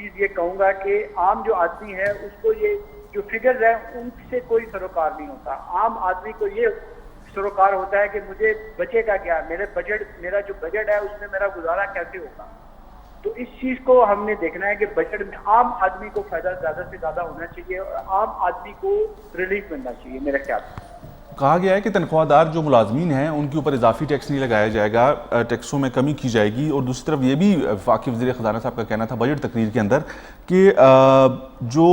چیز یہ کہوں گا کہ عام جو آدمی ہے اس کو یہ جو فگرز ہیں ان سے کوئی سروکار نہیں ہوتا. عام آدمی کو یہ سروکار ہوتا ہے کہ مجھے بچے کا کیا, میرا جو بجٹ ہے اس میں میرا گزارا کیسے ہوگا. تو اس چیز کو ہم نے دیکھنا ہے کہ بجٹ میں عام آدمی کو فائدہ زیادہ سے زیادہ ہونا چاہیے اور عام آدمی کو ریلیف ملنا چاہیے میرے خیال سے. کہا گیا ہے کہ تنخواہ دار جو ملازمین ہیں ان کے اوپر اضافی ٹیکس نہیں لگایا جائے گا, ٹیکسوں میں کمی کی جائے گی. اور دوسری طرف یہ بھی وفاقی وزیر خزانہ صاحب کا کہنا تھا بجٹ تقریر کے اندر کہ جو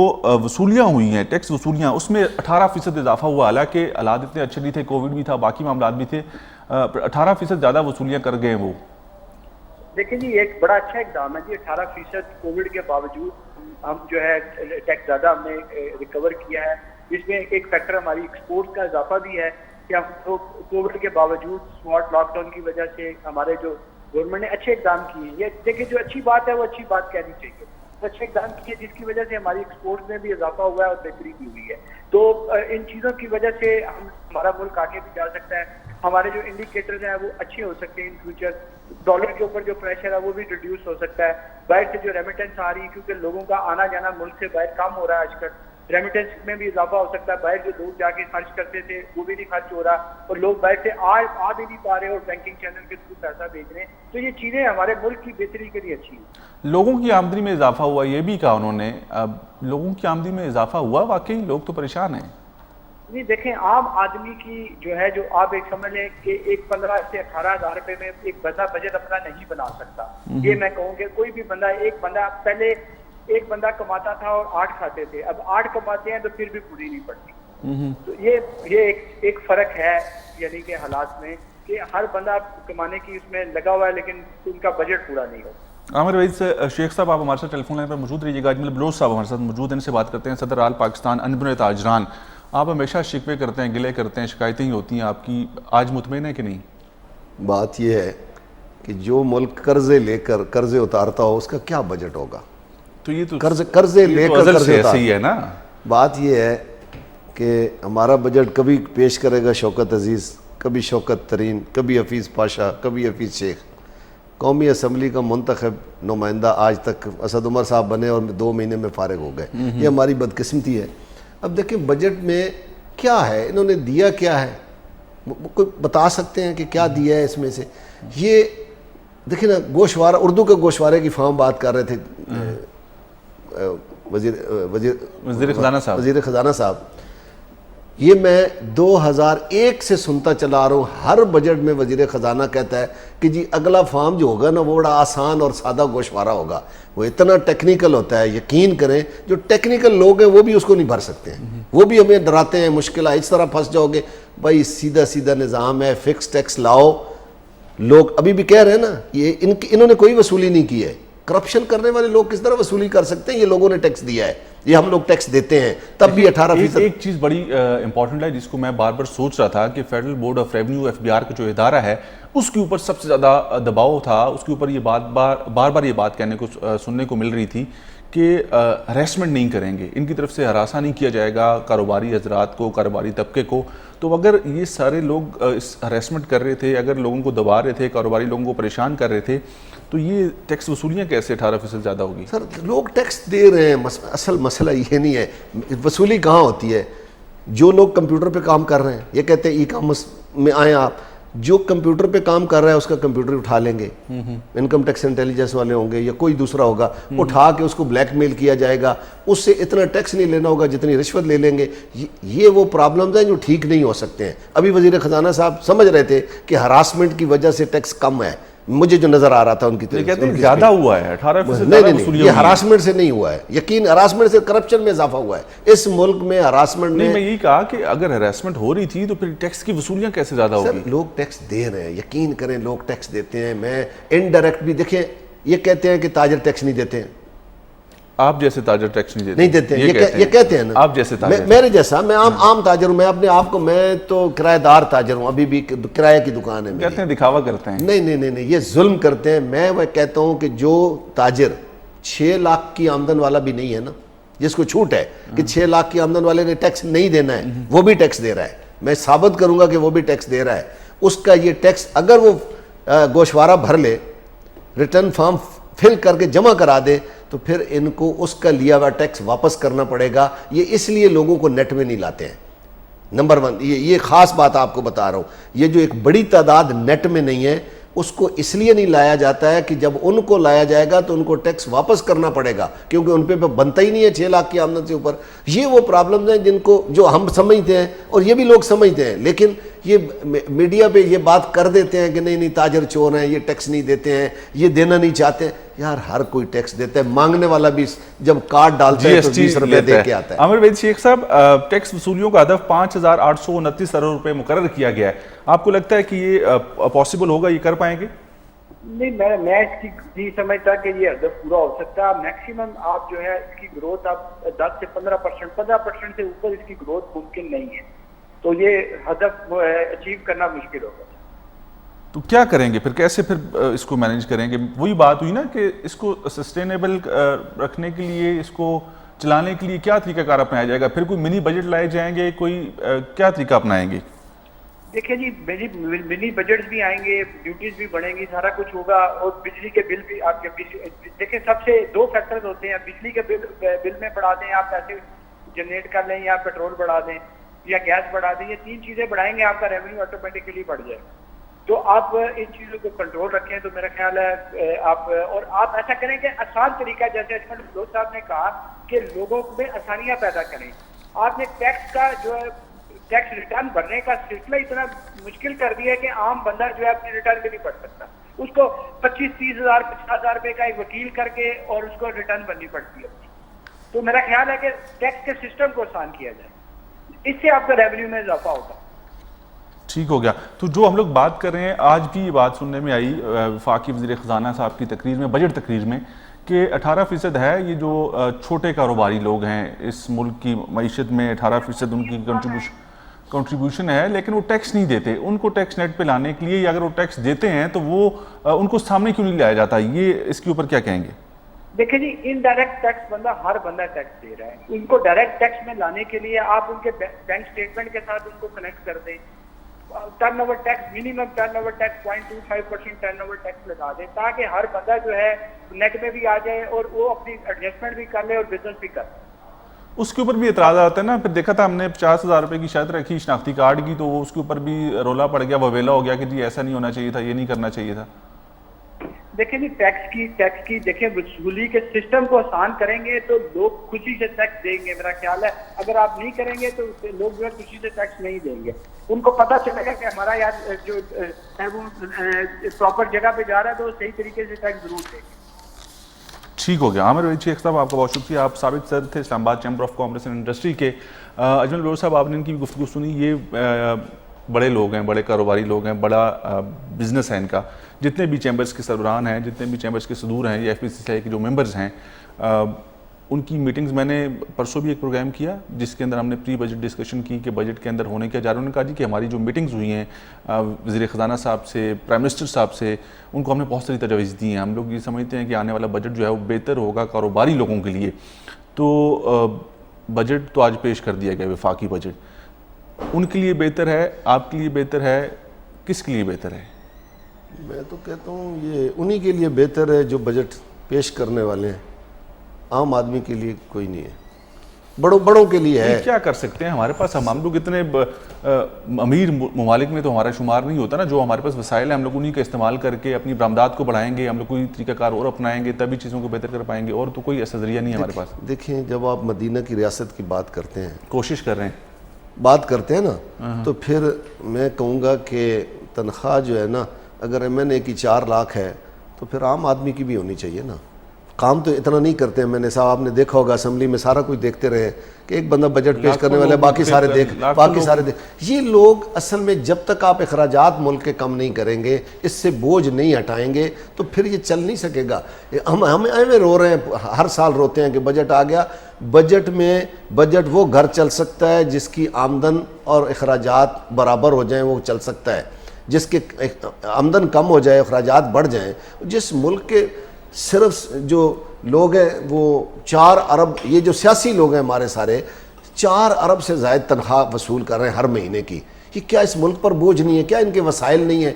وصولیاں ہوئی ہیں, ٹیکس وصولیاں, اس میں 18% اضافہ ہوا. حالانکہ حالات اتنے اچھے نہیں تھے, کووڈ بھی تھا, باقی معاملات بھی تھے, 18% زیادہ وصولیاں کر گئے وہ. دیکھیں جی ایک بڑا اچھا اقدام ہے جی, 18% کووڈ کے باوجود ہم جو ہے ٹیکس زیادہ ہم نے ریکور کیا ہے. اس میں ایک فیکٹر ہماری ایکسپورٹ کا اضافہ بھی ہے کہ ہم لوگ کووڈ کے باوجود اسمارٹ لاک ڈاؤن کی وجہ سے ہمارے جو گورنمنٹ نے اچھے اقدام کیے. یہ دیکھیں جو اچھی بات ہے وہ اچھی بات کہنی چاہیے. اچھے اقدام کیے جس کی وجہ سے ہماری ایکسپورٹ میں بھی اضافہ ہوا ہے اور بہتری بھی ہوئی ہے. تو ان چیزوں کی وجہ سے ہمارا ملک آگے بھی جا سکتا ہے. ہمارے جو انڈیکیٹرز ہیں وہ اچھے ہو سکتے ہیں ان فیوچر. ڈالر کے اوپر جو پریشر ہے وہ بھی ریڈیوس ہو سکتا ہے. باہر سے جو ریمیٹنس آ رہی ہے کیونکہ لوگوں کا آنا جانا ملک سے باہر کم ہو رہا ہے آج کل, ریمیٹنس میں بھی اضافہ ہو سکتا ہے. باہر جو لوگ جا کے خرچ کرتے تھے وہ بھی نہیں خرچ ہو رہا اور لوگ باہر سے آ بھی نہیں پا رہے اور بینکنگ چینل کے تھرو پیسہ بھیج رہے ہیں. تو یہ چیزیں ہمارے ملک کی بہتری کے لیے اچھی ہیں. لوگوں کی آمدنی میں اضافہ ہوا, یہ بھی کہا انہوں نے. لوگوں کی آمدنی میں اضافہ ہوا واقعی؟ لوگ تو پریشان ہیں. نہیں دیکھیں عام آدمی کی جو ہے جو آپ ایک سمجھ لیں کہ ایک 15 سے 18,000 روپے میں ایک بندہ بجٹ اپنا نہیں بنا سکتا. یہ میں کہوں کہ کوئی بھی بندہ, ایک بندہ پہلے ایک بندہ کماتا تھا اور 8 کھاتے تھے, اب 8 کماتے ہیں تو پھر بھی پوری نہیں پڑتی. تو یہ ایک فرق ہے یعنی کہ حالات میں کہ ہر بندہ کمانے کی اس میں لگا ہوا ہے لیکن ان کا بجٹ پورا نہیں ہو. عامر وحید شیخ صاحب آپ ہمارے ساتھ ٹیلی فون لائن پر موجود رہیے گا. اجمل بلوچ صاحب ہمارے ساتھ موجود ہیں, ان سے بات کرتے ہیں. صدر آل پاکستان انبن تاجران, آپ ہمیشہ شکوے کرتے ہیں, گلے کرتے ہیں, شکایتیں ہی ہوتی ہیں آپ کی. آج مطمئن ہے کہ نہیں؟ بات یہ ہے کہ جو ملک قرضے لے کر قرضے اتارتا ہو اس کا کیا بجٹ ہوگا. تو یہ تو قرضے لے کر قرضے ایسے ہی ہے نا. بات یہ ہے کہ ہمارا بجٹ کبھی پیش کرے گا شوکت عزیز, کبھی شوکت ترین, کبھی حفیظ پاشا, کبھی حفیظ شیخ. قومی اسمبلی کا منتخب نمائندہ آج تک اسد عمر صاحب بنے اور 2 مہینے میں فارغ ہو گئے. یہ ہماری بدقسمتی ہے. اب دیکھیں بجٹ میں کیا ہے, انہوں نے دیا کیا ہے, کوئی بتا سکتے ہیں کہ کیا دیا ہے اس میں سے؟ یہ دیکھیں نا, گوشوارہ, اردو کے گوشوارے کی فارم بات کر رہے تھے وزیر خزانہ صاحب. یہ میں 2001 سے سنتا چلا رہا ہوں. ہر بجٹ میں وزیر خزانہ کہتا ہے کہ جی اگلا فارم جو ہوگا نا وہ بڑا آسان اور سادہ گوشوارہ ہوگا. وہ اتنا ٹیکنیکل ہوتا ہے, یقین کریں جو ٹیکنیکل لوگ ہیں وہ بھی اس کو نہیں بھر سکتے ہیں. وہ بھی ہمیں ڈراتے ہیں مشکل ہے, اس طرح پھنس جاؤ گے. بھائی سیدھا نظام ہے, فکس ٹیکس لاؤ. لوگ ابھی بھی کہہ رہے ہیں نا, یہ انہوں نے کوئی وصولی نہیں کی ہے. کرپشن کرنے والے لوگ کس طرح وصولی کر سکتے ہیں؟ یہ لوگوں نے ٹیکس دیا ہے, یہ ہم لوگ ٹیکس دیتے ہیں, تب بھی 18%. ایک چیز بڑی امپورٹنٹ ہے جس کو میں بار بار سوچ رہا تھا کہ federal board of revenue FBR کا جو ادارہ ہے اس کے اوپر سب سے زیادہ دباؤ تھا. اس کے اوپر یہ بار یہ بات کہنے کو سننے کو مل رہی تھی کہ ہراسمنٹ نہیں کریں گے, ان کی طرف سے ہراساں نہیں کیا جائے گا کاروباری حضرات کو, کاروباری طبقے کو. تو اگر یہ سارے لوگ اس ہراسمنٹ کر رہے تھے, اگر لوگوں کو دبا رہے تھے, کاروباری لوگوں کو پریشان کر رہے تھے, تو یہ ٹیکس وصولیاں کیسے 18% زیادہ ہوگی؟ سر لوگ ٹیکس دے رہے ہیں, اصل مسئلہ یہ نہیں ہے. وصولی کہاں ہوتی ہے؟ جو لوگ کمپیوٹر پہ کام کر رہے ہیں, یہ کہتے ہیں ای کامرس میں آئیں آپ, جو کمپیوٹر پہ کام کر رہا ہے اس کا کمپیوٹر اٹھا لیں گے, انکم ٹیکس انٹیلیجنس والے ہوں گے یا کوئی دوسرا ہوگا, اٹھا کے اس کو بلیک میل کیا جائے گا, اس سے اتنا ٹیکس نہیں لینا ہوگا جتنی رشوت لے لیں گے. یہ وہ پرابلمز ہیں جو ٹھیک نہیں ہو سکتے ہیں. ابھی وزیر خزانہ صاحب سمجھ رہے تھے کہ ہراسمنٹ کی وجہ سے ٹیکس کم ہے, مجھے جو نظر آ رہا تھا ان کی زیادہ ہوا ہے 18%. نہیں, یہ ہراسمنٹ سے نہیں ہوا ہے, یقین ہراسمنٹ سے کرپشن میں اضافہ ہوا ہے اس ملک میں. ہراسمنٹ نہیں, میں یہی کہا کہ اگر ہراسمنٹ ہو رہی تھی تو پھر ٹیکس کی وصولیاں کیسے زیادہ ہوگی؟ لوگ ٹیکس دے رہے ہیں, یقین کریں لوگ ٹیکس دیتے ہیں. میں انڈائریکٹ بھی دیکھیں, یہ کہتے ہیں کہ تاجر ٹیکس نہیں دیتے ہیں. آپ جیسے تاجر ٹیکس نہیں دیتے ہیں, یہ کہتے ہیں نا. آپ جیسے تاجر, میرے جیسا, میں عام تاجر ہوں. میں اپنے آپ کو, میں تو کرایہ دار تاجر ہوں, ابھی بھی کرایہ کی دکان ہے. کہتے ہیں دکھاوا کرتے ہیں. نہیں, یہ ظلم کرتے ہیں. میں وہ کہتا ہوں کہ جو تاجر 6 لاکھ کی آمدن والا بھی نہیں ہے نا, جس کو چھوٹ ہے کہ 6 لاکھ کی آمدن والے نے ٹیکس نہیں دینا ہے, وہ بھی ٹیکس دے رہا ہے. میں ثابت کروں گا کہ وہ بھی ٹیکس دے رہا ہے. اس کا یہ ٹیکس اگر وہ گوشوارہ بھر لے, ریٹرن فارم فل کر کے جمع کرا دیں تو پھر ان کو اس کا لیا ہوا ٹیکس واپس کرنا پڑے گا. یہ اس لیے لوگوں کو نیٹ میں نہیں لاتے ہیں. نمبر 1 یہ خاص بات آپ کو بتا رہا ہوں. یہ جو ایک بڑی تعداد نیٹ میں نہیں ہے اس کو اس لیے نہیں لایا جاتا ہے کہ جب ان کو لایا جائے گا تو ان کو ٹیکس واپس کرنا پڑے گا, کیونکہ ان پہ بنتا ہی نہیں ہے 6 لاکھ کی آمدن سے اوپر. یہ وہ پرابلمز ہیں جن کو جو ہم سمجھتے ہیں اور یہ بھی لوگ سمجھتے ہیں, لیکن یہ میڈیا پہ یہ بات کر دیتے ہیں کہ نہیں تاجر چور ہیں, یہ ٹیکس نہیں دیتے ہیں, یہ دینا نہیں چاہتے. یار ہر کوئی ٹیکس دیتا ہے, مانگنے والا بھی جب کارڈ ڈالتا ہے تو 20 روپے دے کے آتا ہے. عامر وحید شیخ صاحب, ٹیکس وصولیوں کا ہدف 5,829 ارب روپے مقرر کیا گیا ہے. آپ کو لگتا ہے کہ یہ پاسبل ہوگا, یہ کر پائیں گے؟ نہیں, میں اس کی نہیں سمجھتا کہ یہ ہدف پورا ہو سکتا. میکسیمم آپ جو ہے اس کی گروتھ آپ 10 سے 15% سے اوپر اس کی گروتھ ممکن نہیں ہے, تو یہ ہدف اچیو کرنا مشکل ہوگا. تو کیا کریں گے پھر, کیسے پھر اس کو مینیج کریں گے؟ وہی بات ہوئی نا کہ اس کو سسٹینیبل رکھنے کے لیے, اس کو چلانے کے لیے کیا طریقہ کار اپنایا جائے گا؟ پھر کوئی منی بجٹ لائے جائیں گے, کوئی کیا طریقہ اپنائیں گے؟ دیکھیں جی, منی بجٹس بھی آئیں گے, ڈیوٹیز بھی بڑھیں گی, سارا کچھ ہوگا, اور بجلی کے بل بھی آپ کے دیکھیں سب سے 2 فیکٹرز ہوتے ہیں. بجلی کے بل میں بڑھا دیں آپ, پیسے جنریٹ کر لیں, یا پیٹرول بڑھا دیں یا گیس بڑھا دیں, یہ 3 چیزیں بڑھائیں گے, آپ کا ریونیو آٹومیٹکلی بڑھ جائے. تو آپ ان چیزوں کو کنٹرول رکھیں تو میرا خیال ہے آپ ایسا کریں کہ آسان طریقہ, جیسے اجمل بلوچ صاحب نے کہا کہ لوگوں میں آسانیاں پیدا کریں. آپ نے ٹیکس کا جو ہے ٹیکس ریٹرن بھرنے کا سلسلہ اتنا مشکل کر دیا ہے کہ عام بندہ جو ہے اپنی ریٹرن بھی نہیں بھر سکتا. اس کو 25-30 ہزار 50 ہزار روپے کا ایک وکیل کر کے اور اس کو ریٹرن بھرنی پڑتی ہے. تو میرا خیال ہے کہ ٹیکس کے سسٹم کو آسان کیا جائے, اس سے آپ کا ریونیو میں اضافہ ہوگا. ٹھیک ہو گیا. تو جو ہم لوگ بات کر رہے ہیں, آج بھی یہ بات سننے میں آئی وفاقی وزیر خزانہ صاحب کی تقریر میں, بجٹ تقریر میں, کہ 18% ہے یہ جو چھوٹے کاروباری لوگ ہیں اس ملک کی معیشت میں, 18% ان کی کنٹریبیوشن ہے, لیکن وہ ٹیکس نہیں دیتے. ان کو ٹیکس نیٹ پہ لانے کے لیے, یا اگر وہ ٹیکس دیتے ہیں تو وہ ان کو سامنے کیوں نہیں لایا جاتا؟ یہ اس کے اوپر کیا کہیں گے؟ دیکھیں جی, انڈائریکٹ ٹیکس ہر بندہ ٹیکس دے رہا ہے. ان کو ڈائریکٹ ٹیکس میں لانے کے لیے آپ ان کے بینک اسٹیٹمنٹ کے ساتھ ان کو کنیکٹ کر دیں. Turnover tax, minimum turnover tax 0.25% turnover tax لگا دیں, تاکہ ہر بندہ جو ہے نیٹ میں بھی آ جائے اور وہ اپنی ایڈجسٹمنٹ بھی کر لے اور بزنس بھی کر لے. اس کے اوپر بھی اعتراض آتا ہے نا. پھر دیکھا تھا ہم نے 50,000 روپے کی شرط رکھی شناختی کارڈ کی, تو وہ اس کے اوپر بھی رولا پڑ گیا, وویلا ہو گیا کہ جی ایسا نہیں ہونا چاہیے تھا, یہ نہیں کرنا چاہیے تھا. دیکھیں جی, ٹیکس کی دیکھیں وصولی کے سسٹم کو آسان کریں گے تو لوگ خوشی سے ٹیکس دیں گے. میرا خیال ہے اگر آپ نہیں کریں گے تو لوگ جو ہے خوشی سے ٹیکس نہیں دیں گے. ان کو پتہ چلے گا کہ ہمارا یار جو ہے وہ پراپر جگہ پہ جا رہا ہے تو صحیح طریقے سے ٹیکس ضرور دیں گے. ٹھیک ہو گیا. عامر وحید شیخ صاحب, آپ کا بہت شکریہ. آپ سابق صدر تھے اسلام آباد chamber of commerce and industry کے. اجمل بلوچ صاحب, آپ نے ان کی گفتگو سنی. یہ بڑے لوگ ہیں, بڑے کاروباری لوگ ہیں, بڑا بزنس ہے ان کا. جتنے بھی چیمبرز کے سربراہان ہیں, جتنے بھی چیمبرز کے صدور ہیں, یا FPCCI کے جو ممبرز ہیں, ان کی میٹنگز میں نے پرسوں بھی ایک پروگرام کیا جس کے اندر ہم نے پری بجٹ ڈسکشن کی کہ بجٹ کے اندر ہونے کیا جا رہا ہے. انہوں نے کہا جی کہ ہماری جو میٹنگز ہوئی ہیں وزیر خزانہ صاحب سے, پرائم منسٹر صاحب سے, ان کو ہم نے بہت ساری تجاویز دی ہیں. ہم لوگ یہ سمجھتے ہیں کہ آنے والا بجٹ جو ہے وہ بہتر ہوگا کاروباری لوگوں کے لیے. تو بجٹ تو آج پیش کر دیا گیا, وفاقی بجٹ. ان کے لیے بہتر ہے, آپ کے لیے بہتر ہے, کس کے لیے بہتر ہے؟ میں تو کہتا ہوں یہ انہی کے لیے بہتر ہے جو بجٹ پیش کرنے والے ہیں. عام آدمی کے لیے کوئی نہیں ہے, بڑوں کے لیے ہے. کیا کر سکتے ہیں ہمارے پاس؟ ہم لوگ اتنے امیر ممالک میں تو ہمارا شمار نہیں ہوتا نا. جو ہمارے پاس وسائل ہیں ہم لوگ انہی کا استعمال کر کے اپنی برآمدات کو بڑھائیں گے. ہم لوگ کوئی طریقہ کار اور اپنائیں گے تبھی چیزوں کو بہتر کر پائیں گے, اور تو کوئی ایسا ذریعہ نہیں ہے ہمارے پاس. دیکھیں, جب آپ مدینہ کی ریاست کی بات کرتے ہیں, کوشش کر رہے ہیں, بات کرتے ہیں نا, تو پھر میں کہوں گا کہ تنخواہ جو ہے نا, اگر MNA کی 4 لاکھ ہے تو پھر عام آدمی کی بھی ہونی چاہیے نا. کام تو اتنا نہیں کرتے ہیں. میں نے صاحب, آپ نے دیکھا ہوگا اسمبلی میں سارا کچھ دیکھتے رہے کہ ایک بندہ بجٹ پیش کرنے والے, باقی سارے دیکھ. یہ لوگ اصل میں جب تک آپ اخراجات ملک کے کم نہیں کریں گے, اس سے بوجھ نہیں ہٹائیں گے, تو پھر یہ چل نہیں سکے گا. ہم ایویں رو رہے ہیں, ہر سال روتے ہیں کہ بجٹ آ گیا. بجٹ وہ گھر چل سکتا ہے جس کی آمدن اور اخراجات برابر ہو جائیں, وہ چل سکتا ہے. جس کے آمدن کم ہو جائے, اخراجات بڑھ جائیں. جس ملک کے صرف جو لوگ ہیں وہ 4 ارب, یہ جو سیاسی لوگ ہیں ہمارے سارے 4 ارب سے زائد تنخواہ وصول کر رہے ہیں ہر مہینے کی. یہ کیا اس ملک پر بوجھ نہیں ہے؟ کیا ان کے وسائل نہیں ہیں؟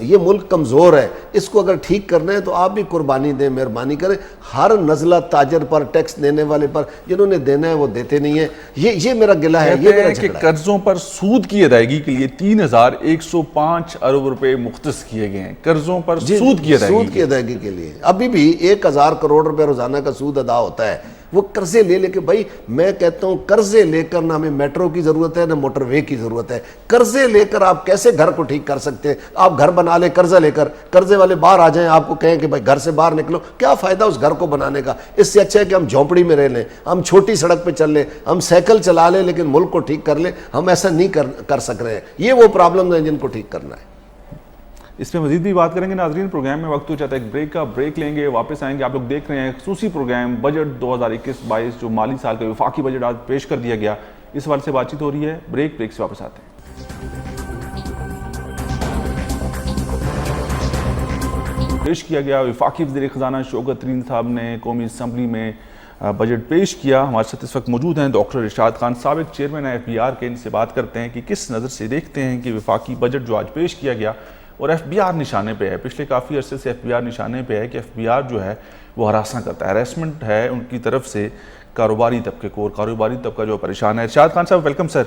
یہ ملک کمزور ہے، اس کو اگر ٹھیک کرنا ہے تو آپ بھی قربانی دیں، مہربانی کریں. ہر نزلہ تاجر پر، ٹیکس دینے والے پر، جنہوں نے دینا ہے وہ دیتے نہیں ہیں. یہ میرا گلہ ہے. یہ میرا کہ قرضوں پر سود کی ادائیگی کے لیے 3105 ارب روپے مختص کیے گئے ہیں. قرضوں پر سود کی ادائیگی کے لیے ابھی بھی 1000 کروڑ روپے روزانہ کا سود ادا ہوتا ہے. وہ قرضے لے کے بھائی میں کہتا ہوں قرضے لے کر نہ ہمیں میٹرو کی ضرورت ہے نہ موٹر وے کی ضرورت ہے. قرضے لے کر آپ کیسے گھر کو ٹھیک کر سکتے ہیں؟ آپ گھر بنا لیں قرضہ لے کر، قرضے والے باہر آ جائیں، آپ کو کہیں کہ بھائی گھر سے باہر نکلو. کیا فائدہ اس گھر کو بنانے کا؟ اس سے اچھا ہے کہ ہم جھونپڑی میں رہ لیں، ہم چھوٹی سڑک پہ چل لیں، ہم سائیکل چلا لیں لیکن ملک کو ٹھیک کر لیں. ہم ایسا نہیں کر سک رہے ہیں. یہ وہ پرابلم ہیں جن کو ٹھیک کرنا ہے. اس میں مزید بھی بات کریں گے. ناظرین پروگرام میں وقت ہو جاتا ہے ایک بریک کا، بریک لیں گے، واپس آئیں گے. آپ لوگ دیکھ رہے ہیں خصوصی پروگرام بجٹ 2021-22 جو مالی سال کا وفاقی بجٹ آج پیش کر دیا گیا، اس حوالے سے بات چیت ہو رہی ہے. بریک سے واپس آتے ہیں. پیش کیا گیا وفاقی وزیر خزانہ شوکت ترین صاحب نے قومی اسمبلی میں بجٹ پیش کیا. ہمارے ساتھ اس وقت موجود ہیں ڈاکٹر ارشاد خان، سابق چیئرمین FBR کے. ان سے بات کرتے ہیں کہ کس نظر سے دیکھتے ہیں کہ وفاقی بجٹ جو آج پیش کیا گیا اور FBR نشانے پہ ہے. پچھلے کافی عرصے سے FBR نشانے پہ ہے کہ FBR جو ہے وہ ہراساں کرتا ہے، ہراسمنٹ ہے ان کی طرف سے کاروباری طبقے کو، اور کاروباری طبقہ جو پریشان ہے. ارشاد خان صاحب welcome sir.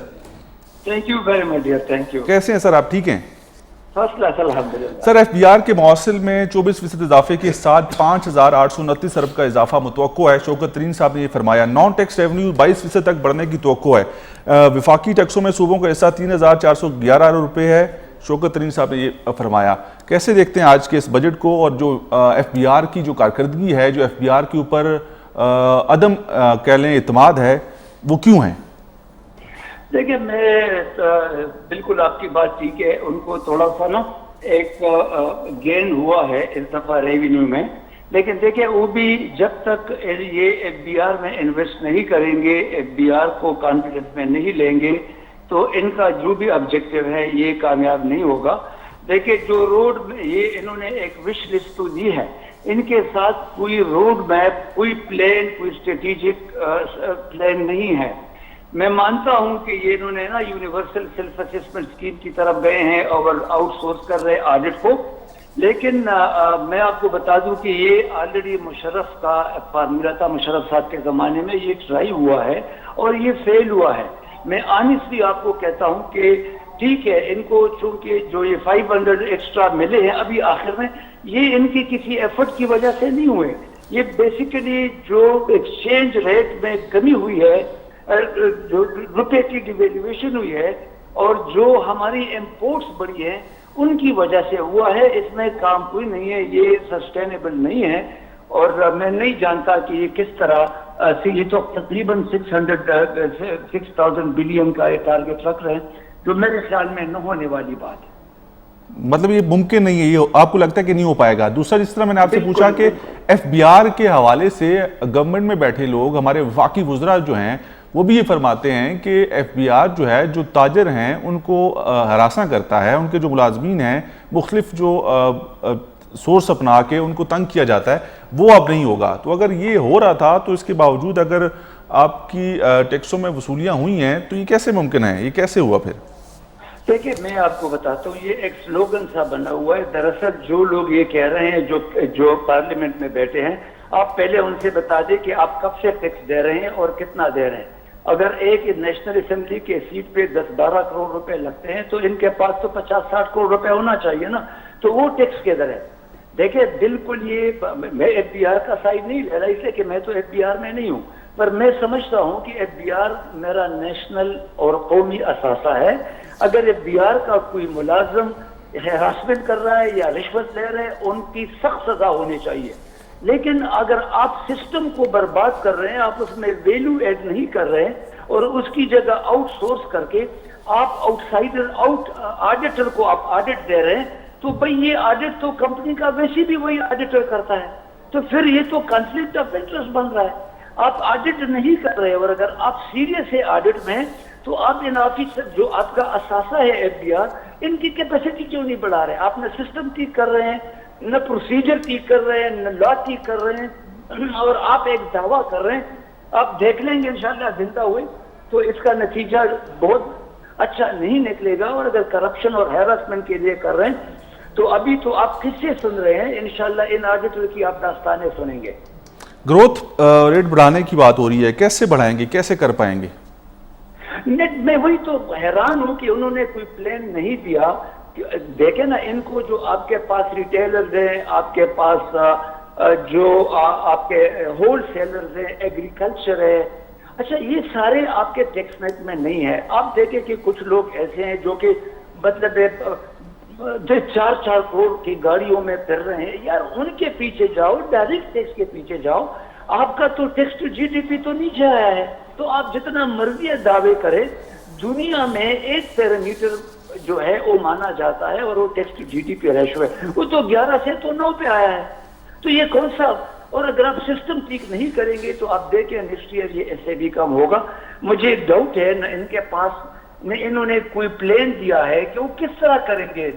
Thank you very much dear, thank you. کیسے ہیں سر آپ؟ ٹھیک ہیں فرسٹ کلاس الحمدللہ. سر FBR کے موصل میں 24% اضافے کے ساتھ 5829 ارب کا اضافہ متوقع ہے. شوکت ترین صاحب نے یہ فرمایا. نان ٹیکس ریونیو 22% تک بڑھنے کی توقع ہے. وفاقی ٹیکسوں میں صوبوں کا حصہ 3411 ارب روپے ہے. شوکت ترین صاحب نے یہ فرمایا. کیسے دیکھتے ہیں آج کے اس بجٹ کو، اور جو FBR کی جو کارکردگی ہے، جو FBR کے اوپر عدم کہہ لیں اعتماد ہے، وہ کیوں ہیں؟ دیکھیں میں بالکل آپ کی بات ٹھیک ہے. ان کو تھوڑا سا نا ایک گین ہوا ہے اس دفعہ ریونیو میں، لیکن دیکھیں وہ بھی جب تک یہ FBR میں انویسٹ نہیں کریں گے، FBR کو کانفیڈنس میں نہیں لیں گے، تو ان کا جو بھی آبجیکٹیو ہے یہ کامیاب نہیں ہوگا. دیکھیں جو روڈ یہ انہوں نے ایک وش لسٹ تو دی ہے، ان کے ساتھ کوئی روڈ میپ، کوئی پلان، کوئی اسٹریٹجک پلان نہیں ہے. میں مانتا ہوں کہ یہ انہوں نے نا یونیورسل سیلف اسسمنٹ اسکیم کی طرف گئے ہیں اور آؤٹ سورس کر رہے آڈٹ کو، لیکن میں آپ کو بتا دوں کہ یہ آلریڈی مشرف کا فارمولا تھا. مشرف صاحب کے زمانے میں یہ ٹرائی ہوا ہے اور یہ فیل ہوا ہے. میں آنیسٹلی آپ کو کہتا ہوں کہ ٹھیک ہے ان کو چونکہ جو یہ 500 ایکسٹرا ملے ہیں ابھی آخر میں، یہ ان کی کسی ایفرٹ کی وجہ سے نہیں ہوئے. یہ بیسیکلی جو ایکسچینج ریٹ میں کمی ہوئی ہے، جو روپے کی ڈیویلیویشن ہوئی ہے، اور جو ہماری امپورٹس بڑھی ہیں ان کی وجہ سے ہوا ہے. اس میں کام کوئی نہیں ہے، یہ سسٹینیبل نہیں ہے. اور میں نہیں جانتا کہ یہ کس طرح یہ تو تقریباً 6000 بلین کا یہ ٹارگٹ رکھ رہے ہیں، جو میرے خیال میں نہ ہونے والی بات ہے. مطلب یہ ممکن نہیں ہے، یہ آپ کو لگتا ہے کہ نہیں ہو پائے گا؟ دوسرا جس طرح میں نے آپ سے پوچھا کہ FBR کے حوالے سے گورنمنٹ میں بیٹھے لوگ، ہمارے وفاقی وزراء جو ہیں، وہ بھی یہ فرماتے ہیں کہ FBR جو ہے جو تاجر ہیں ان کو ہراساں کرتا ہے، ان کے جو ملازمین ہیں مختلف جو سورس اپنا کے ان کو تنگ کیا جاتا ہے، وہ اب نہیں ہوگا. تو اگر یہ ہو رہا تھا تو اس کے باوجود اگر آپ کی ٹیکسوں میں وصولیاں ہوئی ہیں تو یہ کیسے ممکن ہے؟ یہ کیسے ہوا پھر؟ دیکھیں میں آپ کو بتاتا ہوں، یہ ایک سلوگن سا بنا ہوا ہے. دراصل جو لوگ یہ کہہ رہے ہیں، جو پارلیمنٹ میں بیٹھے ہیں، آپ پہلے ان سے بتا دیں کہ آپ کب سے ٹیکس دے رہے ہیں اور کتنا دے رہے ہیں. اگر ایک نیشنل اسمبلی کے سیٹ پہ 10-12 کروڑ روپے لگتے ہیں تو ان کے پاس تو 50-60 کروڑ روپے ہونا چاہیے نا. تو وہ ٹیکس کے در ہے. دیکھیں بالکل یہ میں FBR کا سائڈ نہیں لے رہا، اس لیے کہ میں تو FBR میں نہیں ہوں، پر میں سمجھتا ہوں کہ FBR میرا نیشنل اور قومی اثاثہ ہے. اگر FBR کا کوئی ملازم ہراسمنٹ کر رہا ہے یا رشوت لے رہے ہیں، ان کی سخت سزا ہونی چاہیے. لیکن اگر آپ سسٹم کو برباد کر رہے ہیں، آپ اس میں ویلیو ایڈ نہیں کر رہے ہیں اور اس کی جگہ آؤٹ سورس کر کے آپ آڈیٹر کو آپ آڈٹ دے رہے ہیں، تو بھئی یہ آڈٹ تو کمپنی کا ویسے بھی وہی آڈیٹر کرتا ہے، تو پھر یہ تو کنفلکٹ آف انٹرسٹ بن رہا ہے. آپ آڈٹ نہیں کر رہے، اور اگر آپ سیریس ہے آڈٹ میں تو آپ ان آفیسر جو آپ کا اثاثہ ہے FBR، ان کی کیپیسٹی کیوں نہیں بڑھا رہے؟ آپ نہ سسٹم ٹھیک کر رہے ہیں، نہ پروسیجر ٹھیک کر رہے ہیں، نہ لا ٹھیک کر رہے ہیں، اور آپ ایک دعویٰ کر رہے ہیں. آپ دیکھ لیں گے انشاءاللہ زندہ ہوئے تو اس کا نتیجہ بہت اچھا نہیں نکلے گا. اور اگر کرپشن اور ہیراسمنٹ کے لیے کر رہے ہیں تو ابھی تو آپ کس سے سن رہے ہیں؟ انشاءاللہ ان آڈیٹر کی آپ داستانیں سنیں گے. گروتھ ریٹ بڑھانے کی بات ہو رہی ہے، کیسے بڑھائیں گے، کیسے کر پائیں گے؟ میں وہی تو حیران ہوں کہ انہوں نے کوئی پلان نہیں دیا. دیکھیں نا ان کو، جو آپ کے پاس ریٹیلرز ہیں، آپ کے پاس جو آپ کے ہول سیلرز ہیں، ایگریکلچر ہے، اچھا یہ سارے آپ کے ٹیکس نیٹ میں نہیں ہے. آپ دیکھیں کہ کچھ لوگ ایسے ہیں جو کہ مطلب 4 کروڑ کی گاڑیوں میں پھر رہے ہیں. یار ان کے پیچھے جاؤ، ڈائریکٹ ٹیکس کے پیچھے جاؤ. آپ کا تو tax to G D P تو نیچے آیا ہے. تو آپ جتنا مرضی دعوے کریں، دنیا میں ایک پیرامیٹر جو ہے وہ مانا جاتا ہے اور وہ tax to G D P ratio ہے. وہ تو 11 سے تو 9 پہ آیا ہے. تو یہ کون سا؟ اور اگر آپ سسٹم ٹھیک نہیں کریں گے تو آپ دیکھیں نیکسٹ ایئر یہ ایسے بھی کم ہوگا. مجھے ڈاؤٹ ہے نہ ان کے پاس انہوں نے کوئی پلان دیا ہے کہ وہ کس طرح کریں گے.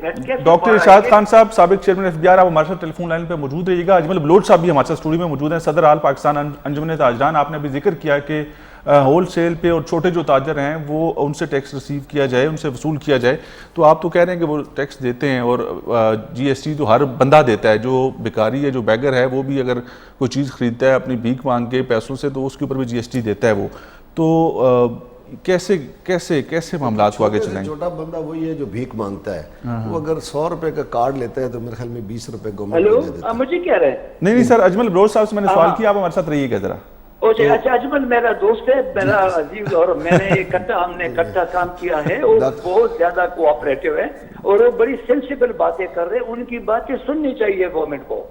ڈاکٹر ارشاد خان صاحب، سابق چیئرمین ایف بی آر، آپ ہمارے ساتھ ٹیلی فون لائن پہ موجود رہیے گا. اجمل بلوچ صاحب بھی ہمارے ساتھ اسٹوڈیو میں موجود ہیں، صدر آل پاکستان انجمن تاجران. آپ نے بھی ذکر کیا کہ ہول سیل پہ اور چھوٹے جو تاجر ہیں وہ ان سے ٹیکس ریسیو کیا جائے، ان سے وصول کیا جائے. تو آپ تو کہہ رہے ہیں کہ وہ ٹیکس دیتے ہیں اور جی ایس ٹی تو ہر بندہ دیتا ہے. جو بیکاری ہے، جو بیگر ہے، وہ بھی اگر کوئی چیز خریدتا ہے اپنی بھیک مانگ کے پیسوں سے تو اس کے اوپر بھی جی ایس ٹی دیتا ہے وہ. تو کیسے معاملات کو آگے چلائیں گے؟ چھوٹا بندہ وہی ہے جو بھیک مانگتا ہے. وہ اگر 100 روپے کا کارڈ لیتا ہے تو میرے خیال میں 20 روپے گورنمنٹ کو دے دیتا ہے. مجھے کہہ رہے ہیں نہیں سر، اجمل بلوچ صاحب سے میں نے سوال کیا، آپ ہمارے ساتھ رہیے گا ذرا. اچھا اجمل میرا دوست ہے، میرا عزیز، اور میں نے ہم نے اکٹھا کام کیا ہے. وہ بہت زیادہ کوآپریٹو ہے اور وہ بڑی سینسیبل باتیں کر رہے ہیں. ان کی باتیں سننی چاہیے گورنمنٹ کو.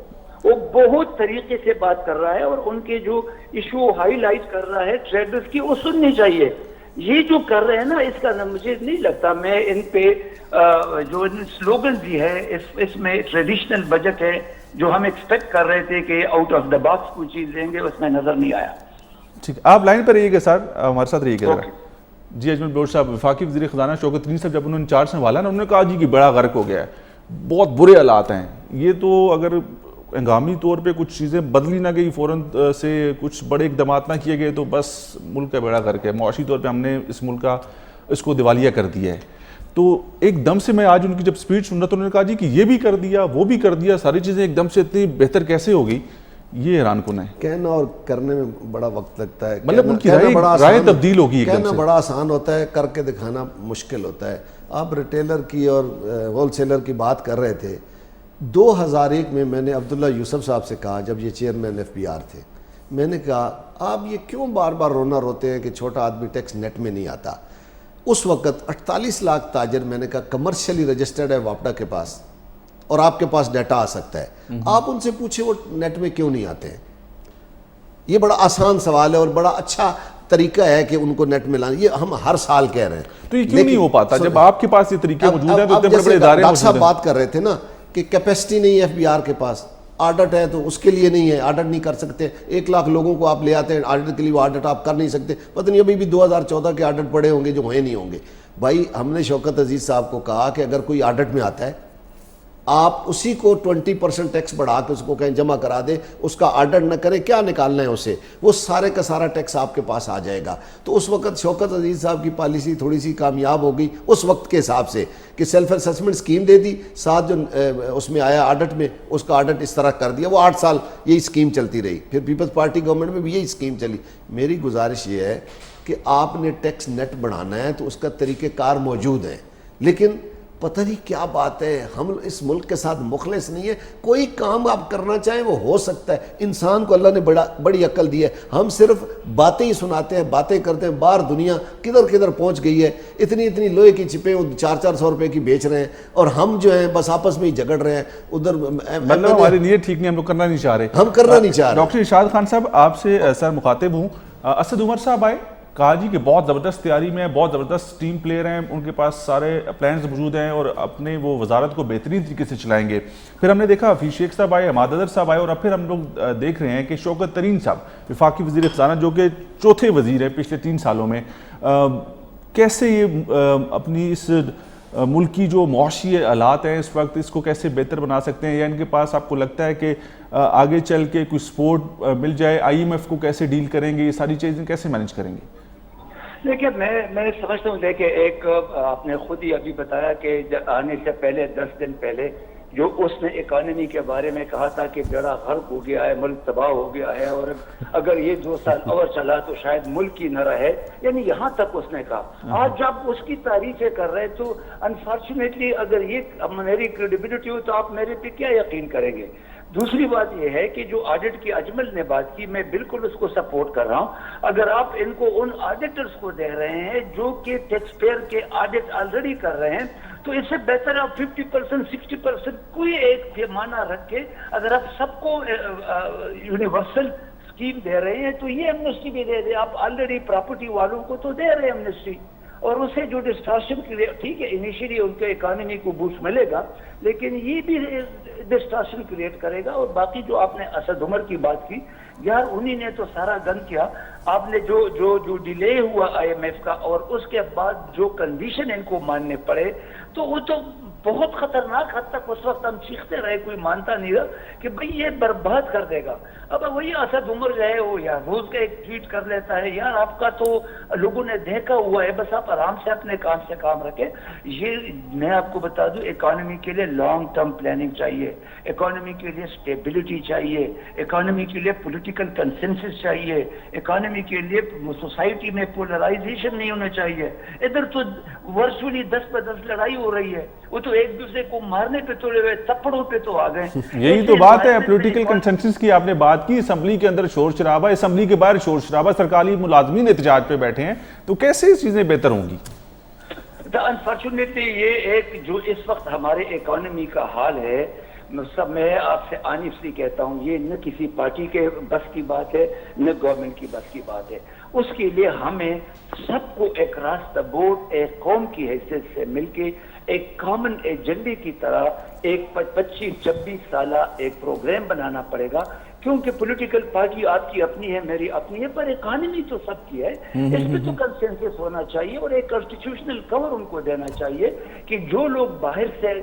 وہ بہت طریقے سے بات کر رہا ہے اور ان کے جو ایشو ہائی لائٹ کر رہا ہے ٹریڈرز کی، وہ سننی چاہیے. یہ جو کر رہے ہیں نا، اس کا مجھے نہیں لگتا، میں ان پہ جو سلوگن بھی ہے اس میں ٹریڈیشنل بجٹ ہے جو ہم ایکسپیکٹ کر رہے تھے کہ آؤٹ آف دا باکس کوئی چیز دیں گے، اس میں نظر نہیں آیا. ٹھیک، آپ لائن پر رہیے گا سر، ہمارے ساتھ رہیے گا ذرا. جی اجمل بلوچ صاحب، وفاقی وزیر خزانہ شوکت ترین صاحب جب انہوں نے چارج سنبھالا نا، انہوں نے کہا جی کہ بڑا غرق ہو گیا ہے، بہت برے حالات ہیں. یہ تو اگر ہنگامی طور پہ کچھ چیزیں بدلی نہ گئی، فوراً سے کچھ بڑے اقدامات نہ کیے گئے تو بس ملک کا بیڑا غرق ہے. معاشی طور پہ ہم نے اس ملک کا اس کو دیوالیہ کر دیا ہے. تو ایک دم سے میں آج ان کی جب سپیچ سن رہا تو انہوں نے کہا جی کہ یہ بھی کر دیا، وہ بھی کر دیا، ساری چیزیں ایک دم سے اتنی بہتر کیسے ہو گئی؟ یہ حیران کن ہے. کہنا اور کرنے میں بڑا وقت لگتا ہے. مطلب ان کی رائے تبدیل ہوگی. کہنا بڑا آسان ہوتا ہے، کر کے دکھانا مشکل ہوتا ہے. آپ ریٹیلر کی اور ہول سیلر کی بات کر رہے تھے. 2001 میں نے عبداللہ یوسف صاحب سے کہا، جب یہ چیئرمین ایف بی آر تھے، میں نے کہا آپ یہ کیوں بار بار رونا روتے ہیں کہ چھوٹا آدمی ٹیکس نیٹ میں نہیں آتا. اس وقت 48 لاکھ تاجر، میں نے کہا کمرشلی رجسٹرڈ ہے واپڈا کے پاس اور آپ کے پاس ڈیٹا آ سکتا ہے. آپ ان سے پوچھیں وہ نیٹ میں کیوں نہیں آتے ہیں. یہ بڑا آسان سوال ہے اور بڑا اچھا طریقہ ہے کہ ان کو نیٹ میں لانا. یہ ہم ہر سال کہہ رہے ہیں. تو یہ کیوں نہیں ہو پاتا جب آپ کے پاس یہ طریقے موجود ہیں؟ تو اتنے بڑے بڑے ادارے ڈاکٹر صاحب بات کر رہے تھے نا کہ کیپیسٹی نہیں ہے ایف بی آر کے پاس. آڈٹ ہے تو اس کے لیے نہیں ہے، آڈٹ نہیں کر سکتے. 1 لاکھ لوگوں کو آپ لے آتے ہیں آڈٹ کے لیے، وہ آڈٹ آپ کر نہیں سکتے. پتہ نہیں ابھی بھی 2014 کے آڈٹ پڑے ہوں گے جو ہوئے نہیں ہوں گے. بھائی ہم نے شوکت عزیز صاحب کو کہا کہ اگر کوئی آڈٹ میں آتا ہے آپ اسی کو 20% ٹیکس بڑھا کے اس کو کہیں جمع کرا دے، اس کا آڈٹ نہ کریں، کیا نکالنا ہے اسے، وہ سارے کا سارا ٹیکس آپ کے پاس آ جائے گا. تو اس وقت شوکت عزیز صاحب کی پالیسی تھوڑی سی کامیاب ہو گئی اس وقت کے حساب سے کہ سیلف اسسمنٹ اسکیم دے دی، ساتھ جو اس میں آیا آڈٹ میں اس کا آڈٹ اس طرح کر دیا. وہ 8 سال یہی اسکیم چلتی رہی. پھر پیپلز پارٹی گورنمنٹ میں بھی یہی اسکیم چلی. میری گزارش یہ ہے کہ آپ نے ٹیکس نیٹ بڑھانا ہے تو اس کا طریقہ کار موجود ہے، لیکن پتہ نہیں کیا بات ہے، ہم اس ملک کے ساتھ مخلص نہیں ہے. کوئی کام آپ کرنا چاہیں وہ ہو سکتا ہے. انسان کو اللہ نے بڑی عقل دی ہے. ہم صرف باتیں ہی سناتے ہیں، باتیں کرتے ہیں. باہر دنیا کدھر کدھر پہنچ گئی ہے. اتنی لوہے کی چپیں 400 روپے کی بیچ رہے ہیں اور ہم جو ہیں بس آپس میں ہی جھگڑ رہے ہیں. ادھر مطلب ہماری نیت ٹھیک نہیں، ہم لوگ کرنا نہیں چاہ رہے. ہم کرنا نہیں چاہ رہے. ڈاکٹر ارشاد خان صاحب آپ سے سر مخاطب ہوں. اسد عمر صاحب آئے، کہا جی کہ بہت زبردست تیاری میں، بہت زبردست ٹیم پلیئر ہیں، ان کے پاس سارے پلانز موجود ہیں اور اپنے وہ وزارت کو بہترین طریقے سے چلائیں گے. پھر ہم نے دیکھا حفیظ شیخ صاحب آئے، حماد اظہر صاحب آئے، اور اب پھر ہم لوگ دیکھ رہے ہیں کہ شوکت ترین صاحب وفاقی وزیر خزانہ جو کہ چوتھے وزیر ہیں پچھلے 3 سالوں میں. کیسے یہ اپنی اس ملک کی جو معاشی حالات ہیں اس وقت، اس کو کیسے بہتر بنا سکتے ہیں؟ یا ان کے پاس آپ کو لگتا ہے کہ آگے چل کے کوئی سپورٹ مل جائے؟ آئی ایم ایف کو کیسے ڈیل کریں گے؟ یہ ساری چیزیں کیسے مینیج کریں گے؟ دیکھیے میں سمجھتا ہوں، دیکھیے ایک آپ نے خود ہی ابھی بتایا کہ آنے سے پہلے 10 دن پہلے جو اس نے اکانومی کے بارے میں کہا تھا کہ بیڑا غرق ہو گیا ہے، ملک تباہ ہو گیا ہے، اور اگر یہ 2 سال اور چلا تو شاید ملک ہی نہ رہے، یعنی یہاں تک اس نے کہا. آج جب اس کی تعریفیں کر رہے تو انفارچونیٹلی اگر یہ میری کریڈیبلٹی ہو تو آپ میرے پہ کیا یقین کریں گے. دوسری بات یہ ہے کہ جو آڈٹ کی اجمل نے بات کی، میں بالکل اس کو سپورٹ کر رہا ہوں. اگر آپ ان کو ان آڈیٹرز کو دے رہے ہیں جو کہ ٹیکس پیئر کے آڈٹ آلریڈی کر رہے ہیں، تو اس سے بہتر آپ 50% 60% کوئی ایک پیمانہ رکھ کے اگر آپ سب کو یونیورسل اسکیم دے رہے ہیں تو یہ ایمنسٹی بھی دے دیں. آپ آلریڈی پراپرٹی والوں کو تو دے رہے ہیں ایمنسٹی، اور اسے جو ڈسٹارشن کریٹ، ٹھیک ہے انیشیلی ان کے اکانومی کو بوسٹ ملے گا، لیکن یہ بھی ڈسٹارشن کریٹ کرے گا. اور باقی جو آپ نے اسد عمر کی بات کی، یار انہی نے تو سارا گند کیا. آپ نے جو ڈیلے ہوا IMF کا اور اس کے بعد جو کنڈیشن ان کو ماننے پڑے، تو وہ تو بہت خطرناک حد تک اس وقت ہم چیختے رہے، کوئی مانتا نہیں رہا کہ بھئی یہ برباد کر دے گا. اب وہی اسد عمر جو ہے وہ یا روز کا ایک ٹویٹ کر لیتا ہے، یار آپ کا تو لوگوں نے دیکھا ہوا ہے، بس آپ آرام سے اپنے کام سے کام رکھیں. یہ میں آپ کو بتا دوں، اکانومی کے لیے لانگ ٹرم پلاننگ چاہیے، اکانومی کے لیے اسٹیبلٹی چاہیے، اکانومی کے لیے پولیٹیکل کنسنسس چاہیے، اکانومی کے لیے سوسائٹی میں پولرائزیشن نہیں ہونا چاہیے. ادھر تو ورچولی 10 پہ 10 لڑائی ہو رہی ہے، وہ تو ایک دوسرے کو مارنے پہ تلے ہوئے، تھپڑوں پہ تو آ گئے. یہی تو بات ہے پولیٹیکل کنسنسس کی. آپ نے بات کی اسمبلی کے اندر شور شرابہ، اسمبلی کے باہر شور شرابہ، سرکاری ملازمین احتجاج پہ بیٹھے ہیں، تو کیسے یہ چیزیں بہتر ہوں گی؟ انفارچونیٹلی یہ ایک جو اس وقت ہمارے اکانومی کا حال ہے، میں آپ سے آنیسٹلی کہتا ہوں، یہ نہ کسی پارٹی کے بس کی بات ہے نہ گورنمنٹ کی بس کی بات ہے. اس کے لیے ہمیں سب کو ایک راستہ بورڈ، ایک قوم کی حیثیت سے مل کے ایک کامن ایجنڈے کی طرح ایک 25-26 سالہ ایک پروگرام بنانا پڑے گا. کیونکہ پولیٹیکل پارٹی آپ کی اپنی ہے، میری اپنی ہے، پر اکانومی تو سب کی ہے. اس میں تو کنسنسس ہونا چاہیے اور ایک کانسٹیٹیوشنل کور ان کو دینا چاہیے کہ جو لوگ باہر سے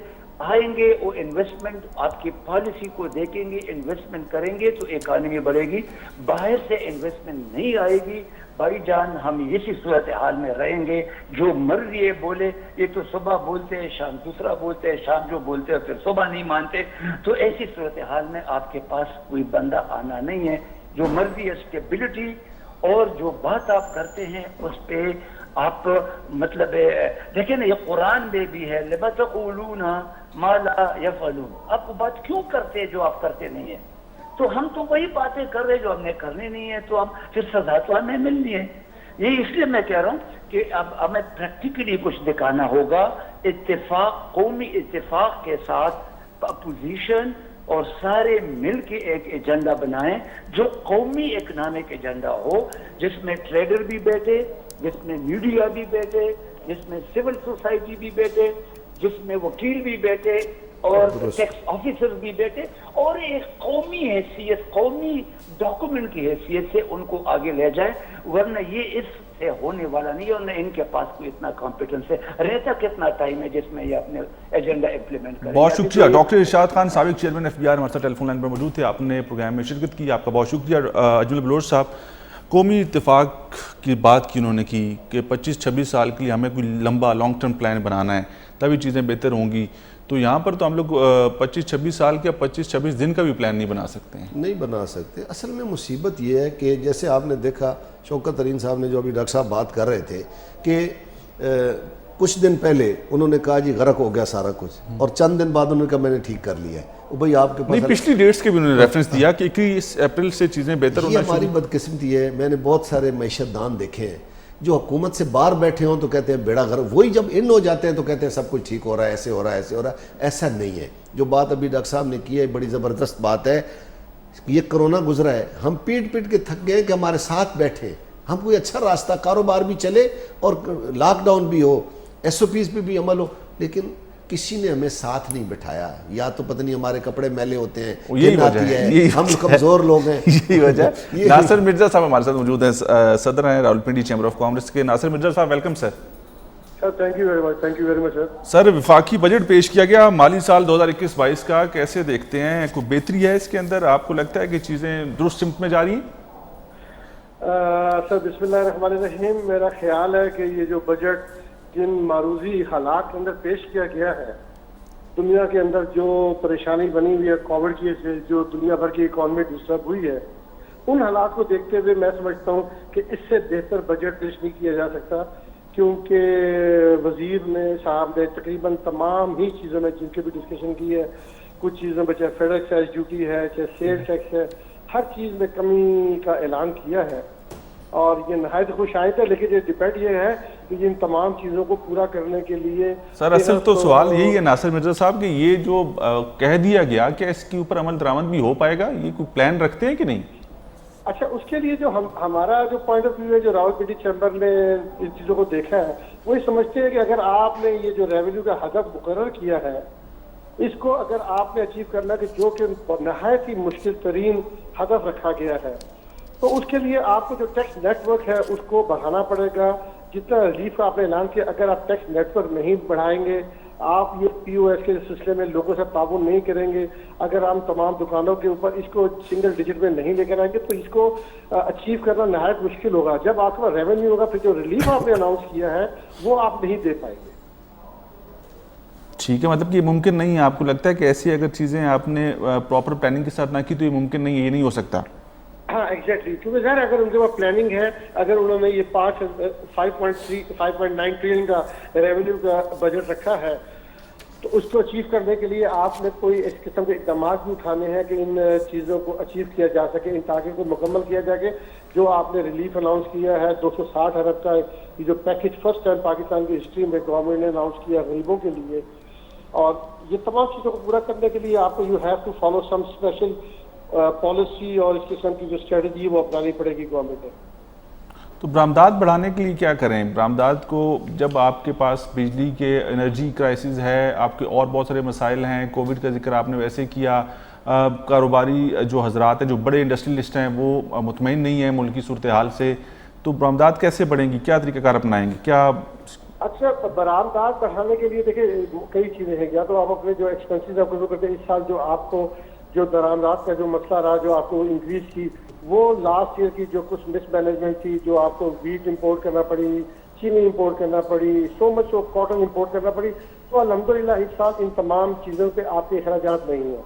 آئیں گے وہ انویسٹمنٹ آپ کی پالیسی کو دیکھیں گے، انویسٹمنٹ کریں گے تو اکانومی بڑھے گی. باہر سے انویسٹمنٹ نہیں آئے گی بھائی جان، ہم اسی صورتحال میں رہیں گے. جو مرضی ہے بولے، یہ تو صبح بولتے ہیں شام دوسرا بولتے ہیں، شام جو بولتے ہیں پھر صبح نہیں مانتے. تو ایسی صورتحال میں آپ کے پاس کوئی بندہ آنا نہیں ہے. جو مرضی ہے اسٹیبلٹی، اور جو بات آپ کرتے ہیں اس پہ آپ مطلب دیکھیں نا، یہ قرآن میں بھی ہے، لِمَ تَقُولُونَ مَا لَا يَفْعَلُونَ. آپ وہ بات کیوں کرتے جو آپ کرتے نہیں ہیں؟ تو ہم تو وہی باتیں کر رہے جو ہم نے کرنی نہیں ہے، تو ہم پھر سزا تو ہمیں ملنی ہے. یہ اس لیے میں کہہ رہا ہوں کہ اب ہمیں پریکٹیکلی کچھ دکھانا ہوگا. اتفاق، قومی اتفاق کے ساتھ اپوزیشن اور سارے مل کے ایک ایجنڈا بنائیں جو قومی اکنامک ایجنڈا ہو، جس میں ٹریڈر بھی بیٹھے، جس میں میڈیا بھی بیٹھے، جس میں سول سوسائٹی بھی بیٹھے، جس میں وکیل بھی بیٹھے اور ٹیکس آفیسر بھی بیٹھے، اور ایک قومی حیثیت، قومی ڈاکومنٹ کی حیثیت سے ان کو آگے لے جائیں. ورنہ یہ اس سے ہونے والا نہیں، اور نہ ان کے پاس کوئی اتنا کمپیٹنس ہے. رہتا کتنا ٹائم ہے جس میں یہ اپنے ایجنڈا امپلیمنٹ کریں. بہت شکریہ ڈاکٹر ارشاد خان، سابق چیئرمین FBR، ہمارے ساتھ ٹیلی فون لائن پر موجود تھے. آپ نے پروگرام میں شرکت کی، آپ کا بہت شکریہ. اجمل بلوچ صاحب، قومی اتفاق کی بات کی انہوں نے کی کہ 25-26 سال کے لیے ہمیں کوئی لمبا لانگ ٹرم پلان بنانا ہے، تبھی چیزیں بہتر ہوں گی. تو یہاں پر تو ہم لوگ 25-26 سال کے 25-26 دن کا بھی پلان نہیں بنا سکتے ہیں. نہیں بنا سکتے. اصل میں مصیبت یہ ہے کہ جیسے آپ نے دیکھا شوکت ترین صاحب نے جو ابھی ڈاکٹر صاحب بات کر رہے تھے کہ کچھ دن پہلے انہوں نے کہا جی غرق ہو گیا سارا کچھ، اور چند دن بعد انہوں نے کہا میں نے ٹھیک کر لیا ہے. بھائی آپ کے پاس پچھلی ڈیٹس کے بھی انہوں نے ریفرنس دیا کہ 21 اپریل سے چیزیں بہتر ہونا. یہ ہماری بدقسمتی ہے. میں نے بہت سارے معیشت دان دیکھے ہیں جو حکومت سے باہر بیٹھے ہوں تو کہتے ہیں بیڑا غرق، وہی جب ان ہو جاتے ہیں تو کہتے ہیں سب کچھ ٹھیک ہو رہا ہے، ایسے ہو رہا ہے، ایسے ہو رہا ہے. ایسا نہیں ہے. جو بات ابھی ڈاکٹر صاحب نے کی ہے بڑی زبردست بات ہے. یہ کرونا گزرا ہے، ہم پیٹ پیٹ کے تھک گئے کہ ہمارے ساتھ بیٹھے، ہم کوئی اچھا راستہ، کاروبار بھی چلے اور لاک ڈاؤن بھی ہو، SOPs پہ بھی عمل ہو، لیکن کسی نے ہمیں ساتھ نہیں بٹھایا. یا تو پتہ نہیں ہمارے کپڑے میلے ہوتے ہیں، یہی وجہ ہے، ہم کمزور لوگ ہیں. یہی وجہ ہے. ناصر مرزا صاحب ہمارے ساتھ موجود ہیں، صدر ہیں راولپنڈی چیمبر آف کامرس کے. ناصر مرزا صاحب welcome sir. Thank you very much sir. Sir وفاقی بجٹ پیش کیا گیا مالی سال 2021-22 کا، کیسے دیکھتے ہیں؟ کوئی بہتری ہے اس کے اندر؟ آپ کو لگتا ہے کہ چیزیں درست سمت میں جا رہی ہیں؟ سر بسم اللہ الرحمن الرحیم. میرا خیال ہے کہ یہ جو بجٹ جن معروضی حالات کے اندر پیش کیا گیا ہے, دنیا کے اندر جو پریشانی بنی ہوئی ہے کووڈ کی سے, جو دنیا بھر کی اکانومی ڈسٹرب ہوئی ہے, ان حالات کو دیکھتے ہوئے میں سمجھتا ہوں کہ اس سے بہتر بجٹ پیش نہیں کیا جا سکتا, کیونکہ وزیر نے صاحب نے تقریباً تمام ہی چیزوں میں جن کی بھی ڈسکشن کی ہے, کچھ چیزوں میں چاہے فیڈرل ایکسائز ڈیوٹی ہے, چاہے سیل ٹیکس ہے, ہر چیز میں کمی کا اعلان کیا ہے, اور یہ نہایت خوش آئے تھے. لیکن یہ ڈپینڈ یہ ہے کہ ان تمام چیزوں کو پورا کرنے کے لیے سر اصل تو سوال یہی ہے ناصر مرزا صاحب کہ یہ جو کہہ دیا گیا کہ اس کے اوپر عمل درآمد بھی ہو پائے گا, یہ کوئی پلان رکھتے ہیں کہ نہیں؟ اچھا, اس کے لیے جو ہمارا جو پوائنٹ آف ویو ہے, جو راولپنڈی چیمبر نے ان چیزوں کو دیکھا ہے, وہی سمجھتے ہیں کہ اگر آپ نے یہ جو ریونیو کا ہدف مقرر کیا ہے, اس کو اگر آپ نے اچیو کرنا کہ جو کہ نہایت ہی مشکل ترین ہدف رکھا گیا ہے, تو اس کے لیے آپ کو جو ٹیکس نیٹ ورک ہے اس کو بڑھانا پڑے گا. جتنا ریلیف کا آپ نے اعلان کیا, اگر آپ ٹیکس نیٹ ورک نہیں بڑھائیں گے, آپ یہ پی او ایس کے سلسلے میں لوگوں سے تعاون نہیں کریں گے, اگر ہم تمام دکانوں کے اوپر اس کو سنگل ڈیجٹ میں نہیں لے کر آئیں گے, تو اس کو اچیو کرنا نہایت مشکل ہوگا. جب آپ کے پاس ریونیو ہوگا, پھر جو ریلیف آپ نے اناؤنس کیا ہے وہ آپ نہیں دے پائیں گے. ٹھیک ہے, مطلب کہ یہ ممکن نہیں ہے. آپ کو لگتا ہے کہ ایسی اگر چیزیں آپ نے پراپر پلاننگ کے ساتھ نہ کی تو یہ ممکن نہیں ہے, یہ نہیں ہو سکتا؟ ہاں ایگزیکٹلی, کیونکہ ظاہر اگر ان کے پاس پلاننگ ہے, اگر انہوں نے یہ 5.9 ٹریلین کا ریونیو کا بجٹ رکھا ہے, تو اس کو اچیو کرنے کے لیے آپ نے کوئی اس قسم کے اقدامات بھی اٹھانے ہیں کہ ان چیزوں کو اچیو کیا جا سکے, ان تاکہ کو مکمل کیا جا سکے. جو آپ نے ریلیف اناؤنس کیا ہے 260 ارب کا, یہ جو پیکج فرسٹ ٹائم پاکستان کی ہسٹری میں گورنمنٹ نے اناؤنس کیا غریبوں کے لیے, اور یہ تمام چیزوں کو پورا کرنے کے لیے آپ کو you have to follow some special policy, اور اس قسم کی جو اسٹریٹجی وہ اپنانی پڑے گی گورنمنٹ کو. تو برآمدات بڑھانے کے لیے کیا کریں؟ برآمدات کو جب آپ کے پاس بجلی کے انرجی کرائسس ہے, آپ کے اور بہت سارے مسائل ہیں, کووڈ کا ذکر آپ نے ویسے کیا, کاروباری جو حضرات ہیں, جو بڑے انڈسٹریلسٹ ہیں, وہ مطمئن نہیں ہیں ملک کی صورتحال سے, تو برآمدات کیسے بڑھیں گی؟ کیا طریقہ کار اپنائیں گے؟ کیا اچھا, برآمدات بڑھانے کے لیے دیکھیں کئی چیزیں ہیں. یا تو آپ اپنے جو ایکسپینسز آپ کو کرتے ہیں, اس سال جو آپ کو جو درآمدات کا جو مسئلہ رہا, جو آپ کو انکریز کی, وہ لاسٹ ایئر کی جو کچھ مس مینجمنٹ تھی, جو آپ کو ویٹ امپورٹ کرنا پڑی, چینی امپورٹ کرنا پڑی, سو مچ آف کاٹن امپورٹ کرنا پڑی, تو الحمدللہ اس سال ان تمام چیزوں پہ آپ کے اخراجات نہیں ہیں.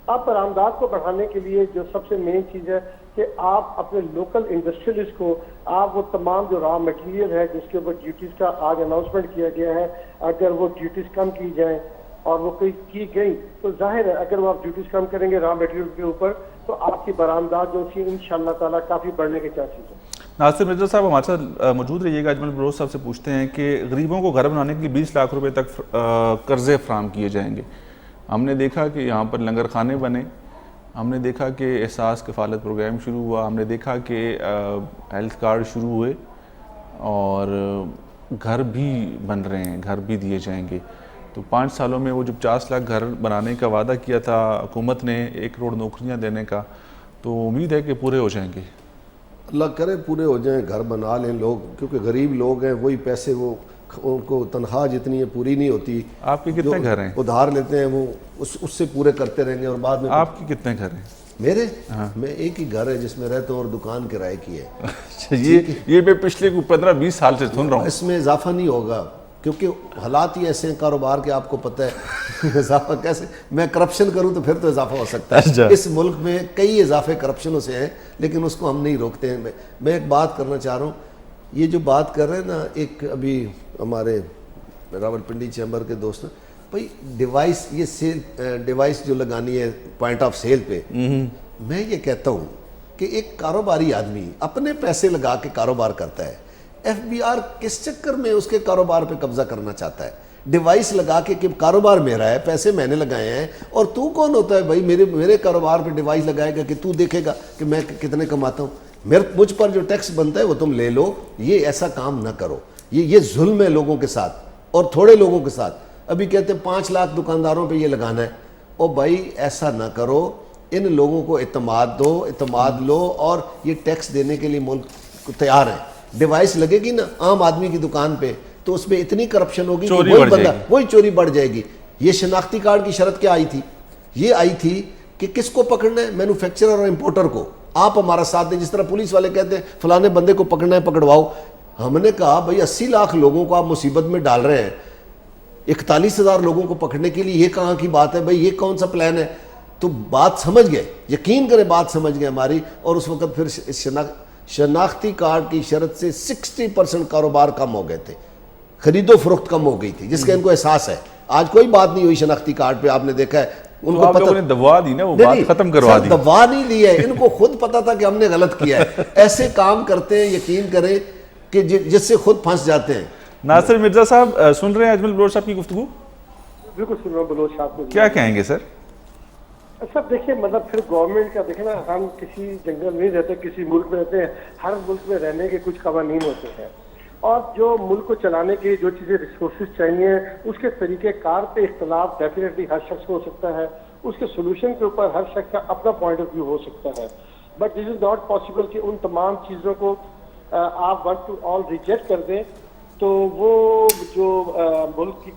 اب برآمدات کو بڑھانے کے لیے جو سب سے مین چیز ہے کہ آپ اپنے لوکل انڈسٹریلسٹ کو, آپ وہ تمام جو را مٹیریل ہے جس کے اوپر ڈیوٹیز کا آج اناؤنسمنٹ کیا گیا ہے, اگر وہ ڈیوٹیز کم کی جائیں, اور وہ کوئی کی گئی, تو ظاہر ہے اگر وہ آپ ڈیوٹیز کم کریں گے را مٹیریل کے اوپر, تو آپ کی برآمدات جو تھی انشاءاللہ تعالیٰ کافی بڑھنے کے چانسز ہیں. ناصر مرزا صاحب ہمارے ساتھ موجود رہیے گا. اجمل بلوچ صاحب سے پوچھتے ہیں کہ غریبوں کو گھر بنانے کے لیے 20 لاکھ روپے تک قرضے فراہم کیے جائیں گے. ہم نے دیکھا کہ یہاں پر لنگر خانے بنے, ہم نے دیکھا کہ احساس کفالت پروگرام شروع ہوا, ہم نے دیکھا کہ ہیلتھ کارڈ شروع ہوئے, اور گھر بھی بن رہے ہیں, گھر بھی دیے جائیں گے. تو 5 سالوں میں وہ جب 50 لاکھ گھر بنانے کا وعدہ کیا تھا حکومت نے, 1 کروڑ نوکریاں دینے کا, تو امید ہے کہ پورے ہو جائیں گے. اللہ کرے پورے ہو جائیں, گھر بنا لیں لوگ, کیونکہ غریب لوگ ہیں, وہی پیسے وہ ان کو تنخواہ جتنی ہے پوری نہیں ہوتی. آپ کے کتنے گھر ہیں؟ ادھار لیتے ہیں وہ اس سے پورے کرتے رہیں گے, اور بعد میں. آپ کے کتنے گھر ہیں؟ میرے میں ایک ہی گھر ہے جس میں رہتا ہوں, اور دکان کرائے کی ہے. یہ میں پچھلے 15-20 سال سے سن رہا ہوں. اس میں اضافہ نہیں ہوگا, کیونکہ حالات ہی ایسے ہیں کاروبار کے, آپ کو پتہ ہے اضافہ کیسے, میں کرپشن کروں تو پھر تو اضافہ ہو سکتا ہے. اس ملک میں کئی اضافے کرپشنوں سے ہیں, لیکن اس کو ہم نہیں روکتے ہیں. میں ایک بات کرنا چاہ رہا ہوں, یہ جو بات کر رہے ہیں نا, ایک ابھی ہمارے راولپنڈی چیمبر کے دوست ہیں بھائی, ڈیوائس, یہ سیل ڈیوائس جو لگانی ہے پوائنٹ آف سیل پہ, میں یہ کہتا ہوں کہ ایک کاروباری آدمی اپنے پیسے لگا کے کاروبار کرتا ہے, ایف بی آر کس چکر میں اس کے کاروبار پہ قبضہ کرنا چاہتا ہے؟ ڈیوائس لگا کے کہ کاروبار میرا ہے, پیسے میں نے لگائے ہیں, اور تو کون ہوتا ہے بھائی میرے کاروبار پہ ڈیوائس لگائے گا کہ تو دیکھے گا کہ میں کتنے کماتا ہوں؟ مجھ پر جو ٹیکس بنتا ہے وہ تم لے لو. یہ ایسا کام نہ کرو, یہ ظلم ہے لوگوں کے ساتھ, اور تھوڑے لوگوں کے ساتھ. ابھی کہتے ہیں 5 لاکھ دکانداروں پہ یہ لگانا ہے. او بھائی ایسا نہ کرو, ان لوگوں کو اعتماد دو, اعتماد لو, اور یہ ٹیکس دینے کے لیے ملک تیار ہے. ڈیوائس لگے گی نا عام آدمی کی دکان پہ, تو اس میں اتنی کرپشن ہوگی کہ وہی چوری بڑھ جائے گی. یہ شناختی کارڈ کی شرط کیا آئی تھی؟ یہ آئی تھی کہ کس کو پکڑنا ہے؟ مینوفیکچرر اور امپورٹر کو. آپ ہمارا ساتھ دیں. جس طرح پولیس والے کہتے ہیں فلانے بندے کو پکڑنا ہے پکڑواؤ, ہم نے کہا بھائی 80 لاکھ لوگوں کو آپ مصیبت میں ڈال رہے ہیں, 41,000 لوگوں کو پکڑنے کے لیے یہ کہاں کی بات ہے بھائی, یہ کون سا پلان ہے؟ تو بات سمجھ گئے, یقین کریں بات سمجھ گئے ہماری. اور اس وقت پھر شناختی کارڈ کی شرط سے 60% کاروبار کم ہو گئے تھے, خرید و فروخت کم ہو گئی تھی, جس کا ان کو احساس ہے. آج کوئی بات نہیں ہوئی شناختی کارڈ پہ, آپ نے دیکھا ہے ان کو پتہ نے دبوا دی نا, وہ بات ختم کروا دی. دبا نہیں لی ہے, ان کو خود پتا تھا کہ ہم نے غلط کیا ہے. ایسے کام کرتے ہیں, یقین کریں کہ جس سے خود پھنس جاتے ہیں. ناصر مرزا صاحب سن رہے ہیں اجمل بلوچ صاحب کی گفتگو؟ بالکل سن رہا ہوں بلوچ صاحب کو. کیا کہیں گے سر؟ سب دیکھیں مطلب پھر گورنمنٹ کا دیکھیں نا, ہم کسی جنگل نہیں رہتے, کسی ملک میں رہتے ہیں. ہر ملک میں رہنے کے کچھ قوانین ہوتے ہیں, اور جو ملک کو چلانے کے جو چیزیں ریسورسز چاہیے اس کے طریقہ کار پہ اختلاف ڈیفینیٹلی ہر شخص کو ہو سکتا ہے. اس کے سولوشن کے اوپر ہر شخص کا اپنا پوائنٹ آف ویو ہو سکتا ہے. But this is not possible کہ ان تمام چیزوں کو آپ ون ٹو آل ریجیکٹ کر دیں, تو وہ جو ملک کی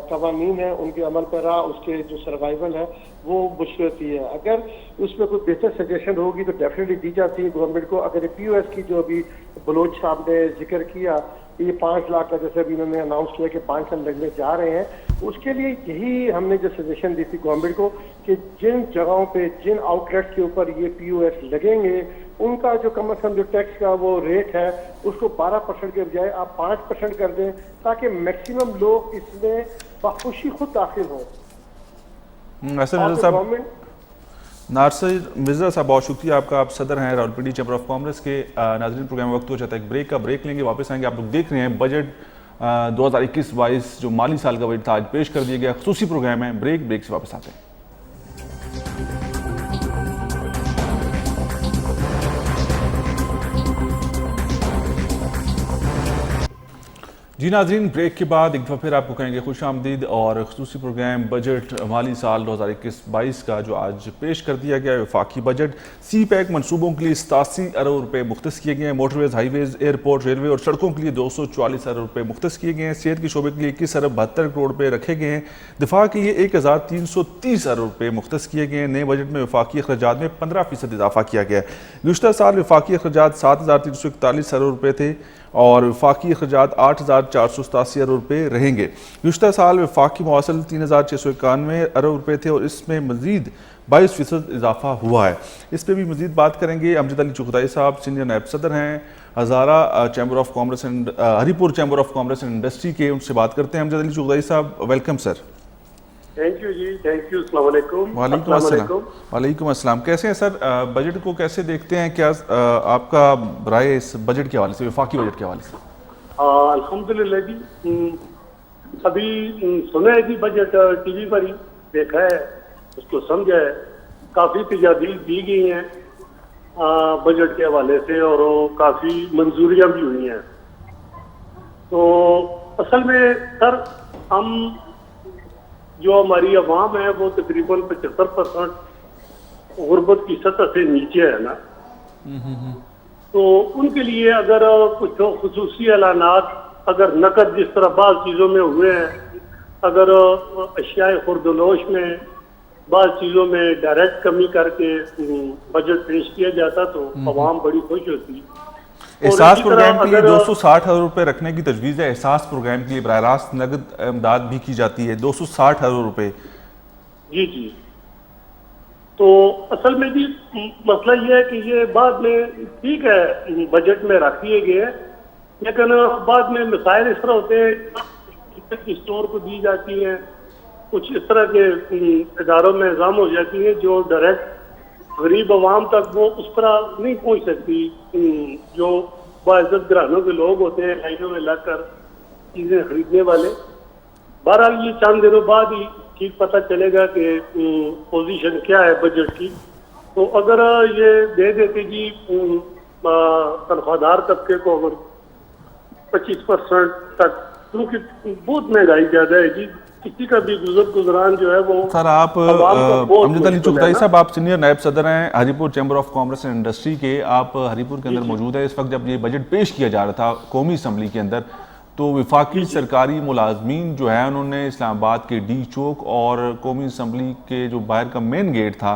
قوانین ہیں ان کے عمل پیرا, اس کے جو سروائیول ہے وہ مشکل ہوتی ہے. اگر اس میں کوئی بہتر سجیشن ہوگی تو ڈیفینیٹلی دی جاتی ہے گورنمنٹ کو. اگر پی او ایس کی جو ابھی بلوچ صاحب نے ذکر کیا, یہ 5 لاکھ کا جیسے ابھی انہوں نے اناؤنس کیا کہ 5 لاکھ لگنے جا رہے ہیں, اس کے لیے یہی ہم نے جو سجیشن دی تھی گورنمنٹ کو کہ جن جگہوں پہ جن آؤٹ لیٹ کے اوپر یہ پی او ایس لگیں گے ان کا جو کم از کم جو ٹیکس کا وہ ریٹ ہے اس کو 12% کے بجائے آپ 5% کر دیں, تاکہ میکسیمم لوگ اس میں بخوشی خود داخل ہوں. ناصر مرزا صاحب بہت شکریہ آپ کا, آپ صدر ہیں راولپنڈی چیمبر آف کامرس کے. ناظرین پروگرام وقت ہو جاتا ہے ایک بریک کا, بریک لیں گے, واپس آئیں گے. آپ لوگ دیکھ رہے ہیں بجٹ 2021-22 جو مالی سال کا بجٹ تھا آج پیش کر دیا گیا, خصوصی پروگرام ہے. بریک سے واپس آتے ہیں. جی ناظرین, بریک کے بعد ایک دفعہ پھر آپ کو کہیں گے خوش آمدید, اور خصوصی پروگرام بجٹ مالی سال 2021-22 کا جو آج پیش کر دیا گیا ہے وفاقی بجٹ. سی پیک منصوبوں کے لیے 87 ارب روپے مختص کیے گئے ہیں, موٹر ویز, ہائی ویز, ایئرپورٹ, ریلوے اور سڑکوں کے لیے 244 ارب روپے مختص کیے گئے ہیں. صحت کے شعبے کے لیے 21 ارب 72 کروڑ روپے رکھے گئے ہیں. دفاع کے لیے 1330 ارب روپے مختص کیے گئے ہیں. نئے بجٹ میں وفاقی اخراجات میں 15% اضافہ کیا گیا ہے. گزشتہ سال وفاقی اخراجات 7341 ارب روپے تھے اور وفاقی اخراجات 8487 ارب روپے رہیں گے. گزشتہ سال وفاقی مواصل 3691 ارب روپے تھے اور اس میں مزید 22% اضافہ ہوا ہے. اس پہ بھی مزید بات کریں گے. امجد علی چغتائی صاحب سینئر نائب صدر ہیں Hazara chamber of commerce and Haripur chamber of commerce and industry کے, ان سے بات کرتے ہیں. امجد علی چغتائی صاحب welcome sir. Thank you ji, thank you, السلام علیکم. وعلیکم السلام. وعلیکم السلام. کیسے ہیں سر؟ بجٹ کو کیسے دیکھتے ہیں, کیا آپ کا رائے اس بجٹ کے حوالے سے, وفاقی بجٹ کے حوالے سے؟ الحمدللہ جی, ابھی سنا ہے جی بجٹ, ٹی وی پر ہی دیکھا ہے, اس کو سمجھا ہے. کافی تجاویز دی گئی ہیں بجٹ کے حوالے سے اور کافی منظوریاں بھی ہوئی ہیں. تو اصل میں سر ہم جو ہماری عوام ہے وہ تقریباً 75% غربت کی سطح سے نیچے ہے نا, تو ان کے لیے اگر کچھ خصوصی اعلانات اگر نقد جس طرح بعض چیزوں میں ہوئے ہیں, اگر اشیاء خوردلوش میں بعض چیزوں میں ڈائریکٹ کمی کر کے بجٹ پیش کیا جاتا تو عوام بڑی خوش ہوتی. احساس پروگرام کے لیے 260 ارب روپے رکھنے کی تجویز ہے. احساس پروگرام کے لیے براہ راست نقد امداد بھی کی جاتی ہے, 260 ارب روپے. جی جی, تو اصل میں جی مسئلہ یہ ہے کہ یہ بعد میں ٹھیک ہے بجٹ میں رکھ دیے گئے ہیں, لیکن بعد میں مسائل اس طرح ہوتے ہیں اسٹور کو دی جاتی ہیں, کچھ اس طرح کے اداروں میں نظام ہو جاتی ہیں جو ڈائریکٹ غریب عوام تک وہ اس طرح نہیں پہنچ سکتی. جو باعزت گھرانوں کے لوگ ہوتے ہیں لائنوں میں لگ کر چیزیں خریدنے والے, بہرحال یہ چند دنوں بعد ہی ٹھیک پتہ چلے گا کہ پوزیشن کیا ہے بجٹ کی. تو اگر یہ دے دیتے جی تنخواہ دار طبقے کو اگر 25% تک, کیونکہ بہت مہنگائی زیادہ ہے جی, کسی کا بھی گزران جو ہے وہ. سر آپ امجد علی چغتائی صاحب, آپ سینئر نائب صدر ہیں ہری پور chamber of commerce and industry کے, آپ ہری پور کے اندر موجود ہیں اس وقت جب یہ بجٹ پیش کیا جا رہا تھا قومی اسمبلی کے اندر, تو وفاقی سرکاری ملازمین جو ہیں انہوں نے اسلام آباد کے ڈی چوک اور قومی اسمبلی کے جو باہر کا مین گیٹ تھا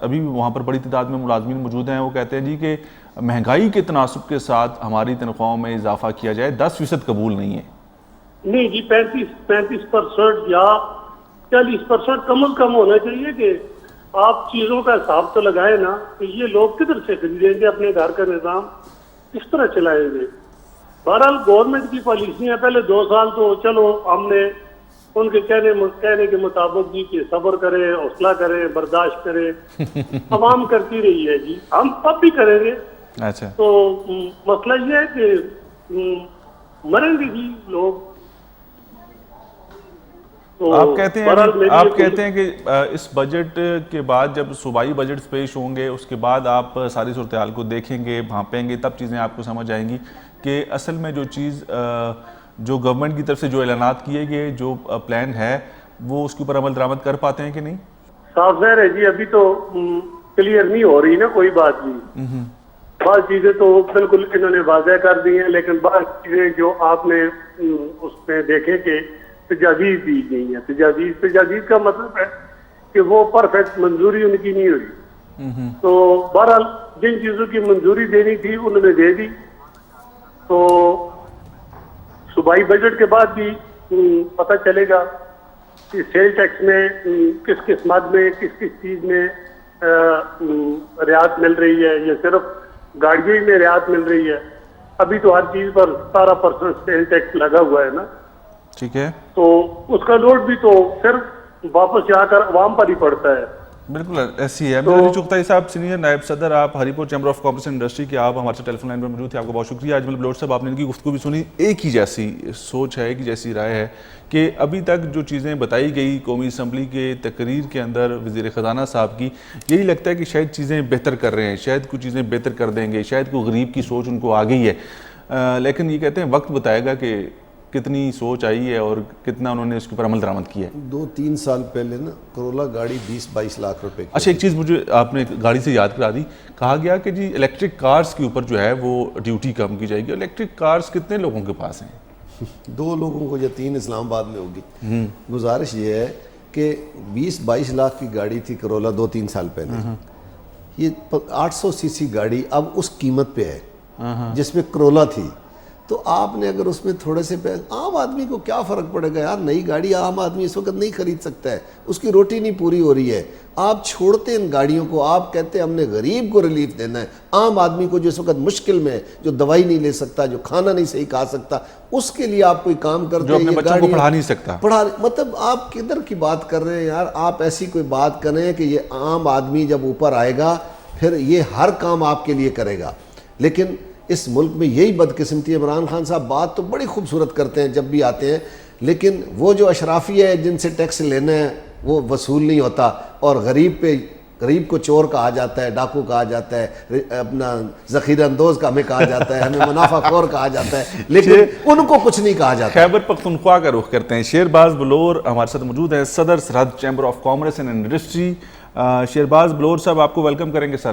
ابھی بھی وہاں پر بڑی تعداد میں ملازمین موجود ہیں. وہ کہتے ہیں جی کہ مہنگائی کے تناسب کے ساتھ ہماری تنخواہوں میں اضافہ کیا جائے, 10% قبول نہیں ہے. نہیں جی 35% یا 40% کم از کم ہونا چاہیے کہ آپ چیزوں کا حساب تو لگائیں نا کہ یہ لوگ کدھر سے خریدیں گے, اپنے گھر کا نظام کس طرح چلائیں گے. بہرحال گورنمنٹ کی پالیسیاں پہلے 2 سال تو چلو ہم نے ان کے کہنے کے مطابق جی کہ صبر کرے, حوصلہ کرے, برداشت کرے, عوام کرتی رہی ہے جی, ہم اب بھی کریں گے. اچھا تو مسئلہ یہ ہے کہ مریں گے جی لوگ. آپ کہتے ہیں کہ اس بجٹ کے بعد جب صوبائی بجٹ پیش ہوں گے اس کے بعد آپ ساری صورتحال کو دیکھیں گے, بھانپیں گے, تب چیزیں آپ کو سمجھ آئیں گی کہ اصل میں جو چیز جو گورنمنٹ کی طرف سے جو اعلانات کیے گئے, جو پلان ہے, وہ اس کے اوپر عمل درآمد کر پاتے ہیں کہ نہیں؟ صاف ظاہر ہے جی ابھی تو کلیئر نہیں ہو رہی نا کوئی بات بھی. بعض چیزیں تو بالکل انہوں نے واضح کر دی ہیں, لیکن بعض چیزیں جو آپ نے اس میں دیکھیں کہ تجاویز دی گئی ہیں. تجاویز کا مطلب ہے کہ وہ پرفیکٹ منظوری ان کی نہیں ہوئی. تو بہرحال جن چیزوں کی منظوری دینی تھی انہوں نے دے دی. تو صوبائی بجٹ کے بعد بھی پتہ چلے گا کہ سیل ٹیکس میں کس کس مد میں کس کس چیز میں رعایت مل رہی ہے, یا صرف گاڑیوں میں رعایت مل رہی ہے. ابھی تو ہر چیز پر 17% سیل ٹیکس لگا ہوا ہے نا. ٹھیک ہے, تو اس کا لوڈ بھی تو صرف واپس جا کر عوام پر ہی پڑتا ہے. بالکل ایسی ہے. علی چغتائی صاحب, سینئر نائب صدر آپ ہری پور chamber of commerce and industry کے, آپ ہمارے ساتھ ٹیلی فون لائن پر موجود تھے. آپ کا بہت شکریہ. اجمل بلوچ صاحب, آپ نے ان کی گفتگو بھی سنی. ایک ہی جیسی سوچ ہے, ایک ہی جیسی رائے ہے کہ ابھی تک جو چیزیں بتائی گئی قومی اسمبلی کے تقریر کے اندر وزیر خزانہ صاحب کی, یہی لگتا ہے کہ شاید چیزیں بہتر کر رہے ہیں, شاید کچھ چیزیں بہتر کر دیں گے, شاید کوئی غریب کی سوچ ان کو آ گئی ہے. لیکن یہ کہتے ہیں وقت بتائے گا کہ کتنی سوچ آئی ہے اور کتنا انہوں نے اس کے اوپر عمل درآمد کیا ہے. 2-3 سال پہلے نا کرولا گاڑی 20-22 لاکھ روپے کی. اچھا ایک چیز مجھے آپ نے گاڑی سے یاد کرا دی, کہا گیا کہ جی الیکٹرک کارز کے اوپر جو ہے وہ ڈیوٹی کم کی جائے گی. الیکٹرک کارز کتنے لوگوں کے پاس ہیں؟ 2 لوگوں کو یا 3 اسلام آباد میں ہوگی. گزارش یہ ہے کہ 20-22 لاکھ کی گاڑی تھی کرولا 2-3 سال پہلے, یہ 800 سی سی گاڑی اب اس قیمت پہ ہے جس میں کرولا تھی. تو آپ نے اگر اس میں تھوڑے سے پیسے, عام آدمی کو کیا فرق پڑے گا یار, نئی گاڑی عام آدمی اس وقت نہیں خرید سکتا ہے, اس کی روٹی نہیں پوری ہو رہی ہے. آپ چھوڑتے ان گاڑیوں کو, آپ کہتے ہیں ہم نے غریب کو ریلیف دینا ہے, عام آدمی کو جو اس وقت مشکل میں ہے, جو دوائی نہیں لے سکتا, جو کھانا نہیں صحیح کھا سکتا, اس کے لیے آپ کوئی کام کرتے ہیں, جو اپنے بچوں کو پڑھا نہیں سکتا. مطلب آپ کدھر کی بات کر رہے ہیں یار. آپ ایسی کوئی بات کر رہے ہیں کہ یہ عام آدمی جب اوپر آئے گا پھر یہ ہر کام آپ کے لیے کرے گا. لیکن اس ملک میں یہی بدقسمتی ہے. عمران خان صاحب بات تو بڑی خوبصورت کرتے ہیں جب بھی آتے ہیں, لیکن وہ جو اشرافی ہے جن سے ٹیکس لینا ہے وہ وصول نہیں ہوتا, اور غریب کو چور کہا جاتا ہے, ڈاکو کہا جاتا ہے, اپنا ذخیرہ اندوز کا ہمیں کہا جاتا ہے, ہمیں منافع خور کہا جاتا ہے, لیکن ان کو کچھ نہیں کہا جاتا. خیبر پختونخوا کا رخ کرتے ہیں. شیرباز بلور ہمارے ساتھ موجود ہیں, صدر Sarhad chamber of commerce and industry. Sherbaz Bilour صاحب آپ کو ویلکم کریں گے. سر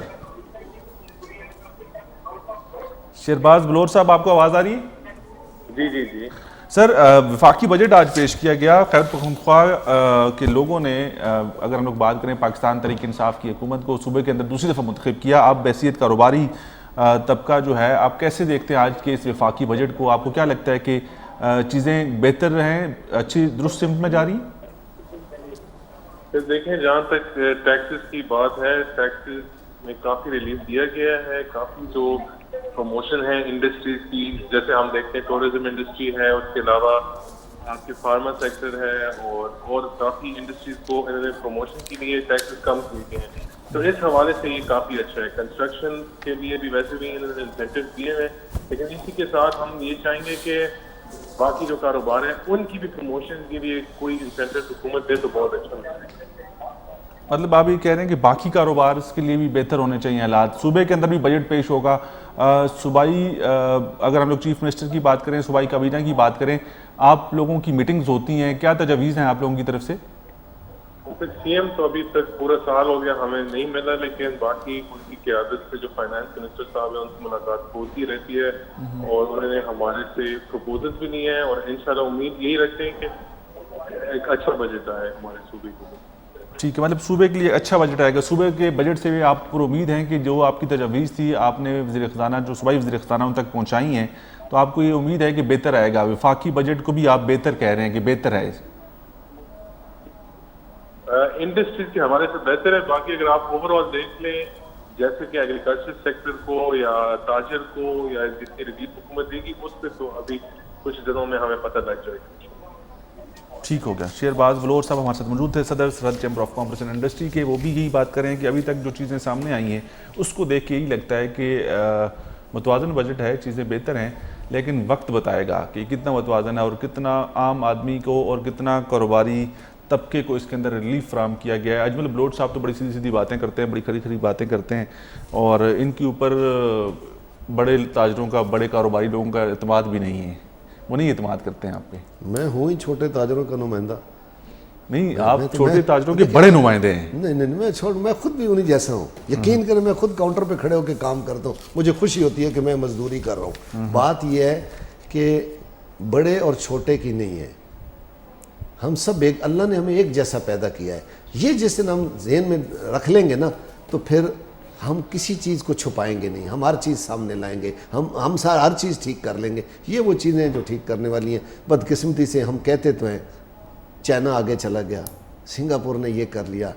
شیرباز بلور صاحب آپ کو آواز آ رہی ہے؟ جی جی جی سر, وفاقی بجٹ آج پیش کیا گیا. خیبر پختونخوا کے لوگوں نے, اگر ہم لوگ بات کریں پاکستان تحریک انصاف کی حکومت کو صوبے کے اندر دوسری دفعہ منتخب کیا. آپ بحیثیت کاروباری طبقہ جو ہے, آپ کیسے دیکھتے ہیں آج کے اس وفاقی بجٹ کو؟ آپ کو کیا لگتا ہے کہ چیزیں بہتر ہیں, اچھی درست سمت میں جا رہی ہیں؟ دیکھیں جہاں تک ٹیکسز کی بات ہے, ٹیکسز میں کافی ریلیف دیا گیا ہے. کافی جو پروموشن ہے انڈسٹریز کی, جیسے ہم دیکھتے ہیں ٹورزم انڈسٹری ہے, اس کے علاوہ آپ کے فارما سیکٹر ہے, اور کافی انڈسٹریز کو انہوں نے پروموشن کے لیے ٹیکسز کم کیے گئے ہیں. تو اس حوالے سے یہ کافی اچھا ہے. کنسٹرکشن کے لیے بھی ویسے بھی انہوں نے انسینٹیو دیے ہیں, لیکن اسی کے ساتھ ہم یہ چاہیں گے کہ باقی جو کاروبار ہیں ان کی بھی پروموشن کے لیے کوئی انسینٹیو حکومت دے تو بہت اچھا ہوگا. مطلب آپ یہ کہہ رہے ہیں کہ باقی کاروبار اس کے لیے بھی بہتر ہونے چاہیے حالات. صوبے کے اندر بھی بجٹ پیش ہوگا. صوبائی, اگر ہم لوگ چیف منسٹر کی بات کریں, صوبائی کابینہ کی بات کریں, آپ لوگوں کی میٹنگز ہوتی ہیں, کیا تجاویز ہیں آپ لوگوں کی طرف سے؟ سی ایم تو ابھی تک پورا سال ہو گیا ہمیں نہیں ملا, لیکن باقی ان کی قیادت سے جو فائنانس منسٹر صاحب ہیں ان سے ملاقات ہوتی رہتی ہے, اور انہوں نے ہمارے سے پروپوزل بھی نہیں ہے, اور انشاءاللہ امید یہی رکھتے ہیں کہ ایک اچھا بجٹ آئے ہمارے صوبے کو. ٹھیک ہے، مطلب صوبے کے لیے اچھا بجٹ آئے گا. صوبے کے بجٹ سے بھی آپ پر امید ہیں کہ جو آپ کی تجاویز تھی آپ نے وزیر خزانہ جو صوبائی وزیر خزانہ ان تک پہنچائی ہیں تو آپ کو یہ امید ہے کہ بہتر آئے گا. وفاقی بجٹ کو بھی آپ بہتر کہہ رہے ہیں کہ بہتر ہے. انڈسٹریز کے حوالے سے بہتر ہے. باقی اگر آپ اوور آل دیکھ لیں جیسے کہ ایگریکلچر سیکٹر کو یا تاجر کو یا جتنی ریلیف حکومت دے گی اس پہ تو ابھی کچھ دنوں میں ہمیں پتہ لگ جائے گا. ٹھیک ہو گیا. شیرباز ولور صاحب ہمارے ساتھ موجود تھے، صدر Sarhad chamber of commerce and industry کے. وہ بھی یہی بات کریں کہ ابھی تک جو چیزیں سامنے آئی ہیں اس کو دیکھ کے یہی لگتا ہے کہ متوازن بجٹ ہے، چیزیں بہتر ہیں، لیکن وقت بتائے گا کہ کتنا متوازن ہے اور کتنا عام آدمی کو اور کتنا کاروباری طبقے کو اس کے اندر ریلیف فراہم کیا گیا ہے. اجمل بلوچ صاحب تو بڑی سیدھی سیدھی باتیں کرتے ہیں، بڑی کھری کھری باتیں کرتے ہیں اور ان کے اوپر بڑے تاجروں کا، بڑے کاروباری لوگوں کا اعتماد بھی نہیں ہے. وہ نہیں اعتماد کرتے ہیں آپ پہ. میں ہوں ہی چھوٹے تاجروں کا نمائندہ. نہیں، آپ چھوٹے تاجروں کے بڑے نمائندے ہیں. نہیں، میں خود بھی انہیں جیسا ہوں. یقین کریں میں خود کاؤنٹر پہ کھڑے ہو کے کام کرتا ہوں، مجھے خوشی ہوتی ہے کہ میں مزدوری کر رہا ہوں. بات یہ ہے کہ بڑے اور چھوٹے کی نہیں ہے، ہم سب ایک، اللہ نے ہمیں ایک جیسا پیدا کیا ہے. یہ جس دن ہم ذہن میں رکھ لیں گے نا تو پھر ہم کسی چیز کو چھپائیں گے نہیں، ہم ہر چیز سامنے لائیں گے، ہم ہر چیز ٹھیک کر لیں گے. یہ وہ چیزیں جو ٹھیک کرنے والی ہیں. بدقسمتی سے ہم کہتے تو ہیں چائنا آگے چلا گیا، سنگاپور نے یہ کر لیا.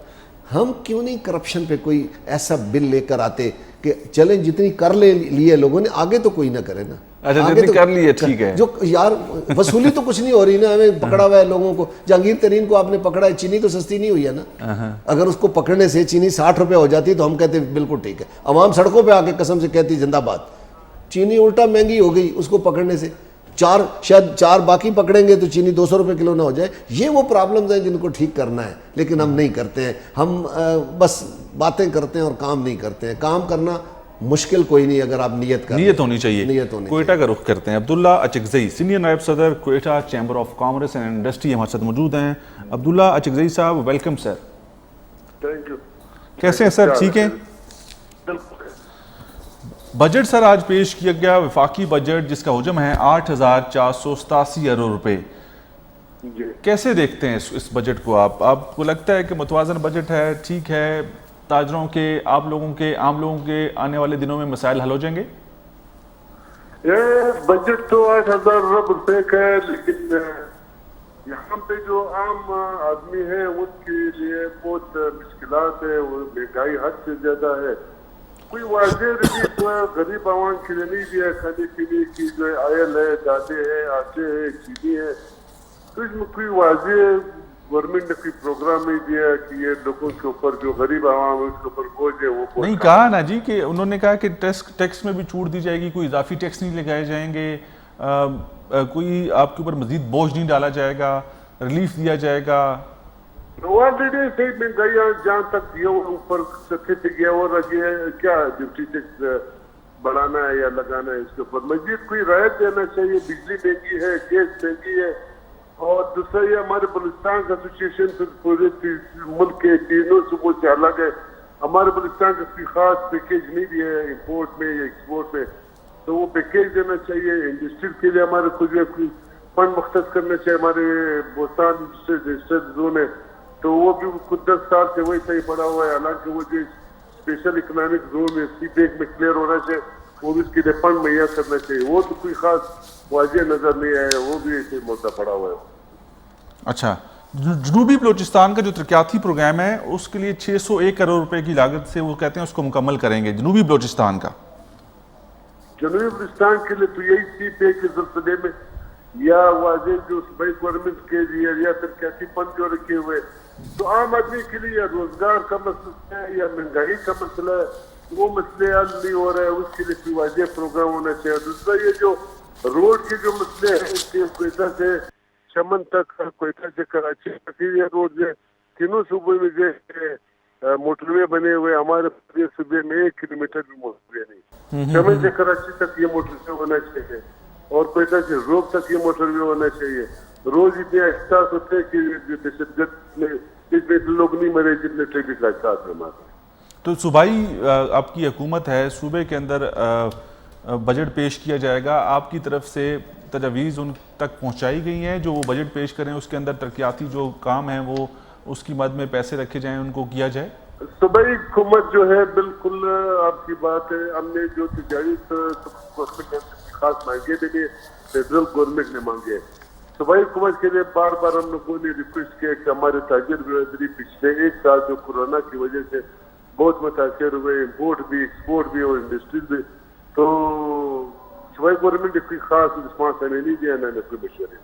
ہم کیوں نہیں کرپشن پہ کوئی ایسا بل لے کر آتے کہ چلیں جتنی کر لیے لوگوں نے، آگے تو کوئی نہ کرے نا. اچھا جتنی کر لی ہے ٹھیک ہے. جو یار وصولی تو کچھ نہیں ہو رہی نا، ہمیں پکڑا ہوا ہے لوگوں کو. جہانگیر ترین کو آپ نے پکڑا ہے، چینی تو سستی نہیں ہوئی ہے نا. اگر اس کو پکڑنے سے چینی 60 روپے ہو جاتی تو ہم کہتے بالکل ٹھیک ہے. عوام سڑکوں پہ آ کے قسم سے کہتی زندہ باد. چینی الٹا مہنگی ہو گئی اس کو پکڑنے سے. شاید چار باقی پکڑیں گے تو چینی 200 روپے کلو نہ ہو جائے. یہ وہ پرابلمز ہیں جن کو ٹھیک کرنا ہے، لیکن ہم نہیں کرتے ہیں. ہم بس باتیں کرتے ہیں اور کام نہیں کرتے ہیں. کام کرنا مشکل کوئی نہیں اگر آپ نیت کریں. نیت ہونی چاہیے. کوئٹہ کا رخ کرتے ہیں. عبداللہ اچکزئی، سینئر نائب صدر Quetta chamber of commerce and industry ہمارے ساتھ موجود ہیں. عبداللہ اچکزئی صاحب ویلکم سر. Thank you. کیسے ہیں سر؟ ٹھیک ہیں. بجٹ سر آج پیش کیا گیا، وفاقی بجٹ جس کا حجم ہے 8,487 ارب روپے. کیسے دیکھتے ہیں اس بجٹ کو آپ کو لگتا ہے کہ متوازن بجٹ ہے، ٹھیک ہے، تاجروں کے، آپ لوگوں کے، عام لوگوں کے آنے والے دنوں میں مسائل حل ہو جائیں گے؟ یہ بجٹ تو 8,000 ارب روپے کا ہے، لیکن یہاں پہ جو عام آدمی ہیں ان کے لیے بہت مشکلات ہیں. وہ مہنگائی حد سے زیادہ ہے. کوئی واضح ریلیف غریب عوام کے لیے نہیں دیا. کھانے پینے کی جو آئل ہے، دالیں ہیں، آٹے ہے، چینی ہے، تو اس میں کوئی واضح گورنمنٹ نے کوئی پروگرام نہیں دیا کہ یہ لوگوں کے اوپر جو غریب عوام ہے اس کے اوپر بوجھ ہے وہ نہیں کہا نا جی کہ انہوں نے کہا کہ ٹیکس میں بھی چھوٹ دی جائے گی، کوئی اضافی ٹیکس نہیں لگائے جائیں گے، کوئی آپ کے اوپر مزید بوجھ نہیں ڈالا جائے گا، ریلیف دیا جائے گا. آلریڈی صحیح مہنگائی جہاں تک دیا اوپر سطح پہ گیا اور کیا ڈیوٹی ٹیکس بڑھانا ہے یا لگانا ہے اس کے اوپر. مزید کوئی رعایت دینا چاہیے. بجلی مہنگی ہے، گیس مہنگی ہے، اور دوسرا یہ ہمارے بلوچستان کا سچویشن پورے ملک کے تینوں صوبوں سے الگ ہے. ہمارے بلوچستان کا کوئی خاص پیکیج نہیں دیا ہے امپورٹ میں یا ایکسپورٹ میں، تو وہ پیکیج دینا چاہیے. انڈسٹری کے لیے ہمارے کوئی فنڈ مختص کرنا چاہیے. ہمارے بوستان رجسٹرڈ زون ہے تو وہ بھی کچھ 10 سال سے وہی صحیح پڑا ہوا ہے. حالانکہ وہ جو اسپیشل اکنامک زون ہے سی پیک میں کلیئر ہونا چاہیے، وہ بھی اس کے لیے فنڈ مہیا کرنا چاہیے. وہ تو کوئی خاص واضح نظر نہیں آیا، وہ بھی ایسے مدعا پڑا ہوا ہے. اچھا، جنوبی بلوچستان کا جو ترقیاتی پروگرام ہے اس کے لیے 601 کروڑ روپے کی لاگت سے وہ کہتے ہیں اس کو مکمل کریں گے. جنوبی بلوچستان کا، جنوبی بلوچستان کے لیے تو یہی سی پیک کے سلسلے میں یا واضح جو صوبائی گورنمنٹ کے لیے یا ترقیاتی فنڈ جو رکھے ہوئے، تو عام آدمی کے لیے یا روزگار کا مسئلہ ہے یا مہنگائی کا مسئلہ ہے، وہ مسئلے حل نہیں ہو رہا ہے. اس کے لیے کوئی واضح پروگرام ہونا چاہیے. دوسرا یہ جو روڈ کے جو مسئلے ہیں، کوئٹہ سے چمن تک، کوئٹہ سے کراچی تک یہ روڈ جو تینوں صوبوں میں جو موٹر وے بنے ہوئے، ہمارے صوبے میں 1 کلومیٹر بھی موٹر وے نہیں. چمن سے کراچی تک یہ موٹر وے ہونا چاہیے اور کوئٹہ سے روگ تک یہ موٹر وے ہونا چاہیے. روز اتنے احساس ہوتے ہیں کہ دہشت گرد میں اتنے لوگ نہیں مرے جتنے ٹریفک کا احساس ہے ہمارے. تو صوبائی آپ کی حکومت ہے، صوبے کے اندر بجٹ پیش کیا جائے گا، آپ کی طرف سے تجاویز ان تک پہنچائی گئی ہیں جو وہ بجٹ پیش کریں اس کے اندر ترقیاتی جو کام ہیں وہ اس کی مد میں پیسے رکھے جائیں, ان کو کیا جائے. صوبائی حکومت جو ہے بالکل آپ کی بات ہے, ہم نے جو تجارت خاص مانگے تھے فیڈرل گورنمنٹ نے مانگے. صوبائی حکومت کے لیے بار بار ہم لوگوں نے ریکویسٹ کیا کہ ہمارے تاجر برادری پچھلے ایک سال جو کورونا کی وجہ سے بہت متاثر ہوئے, امپورٹ بھی ایکسپورٹ بھی اور انڈسٹریز بھی, تو صوبائی گورنمنٹ نے کوئی خاص رسپانس ہمیں نہیں دیا, نہ کوئی مشورے.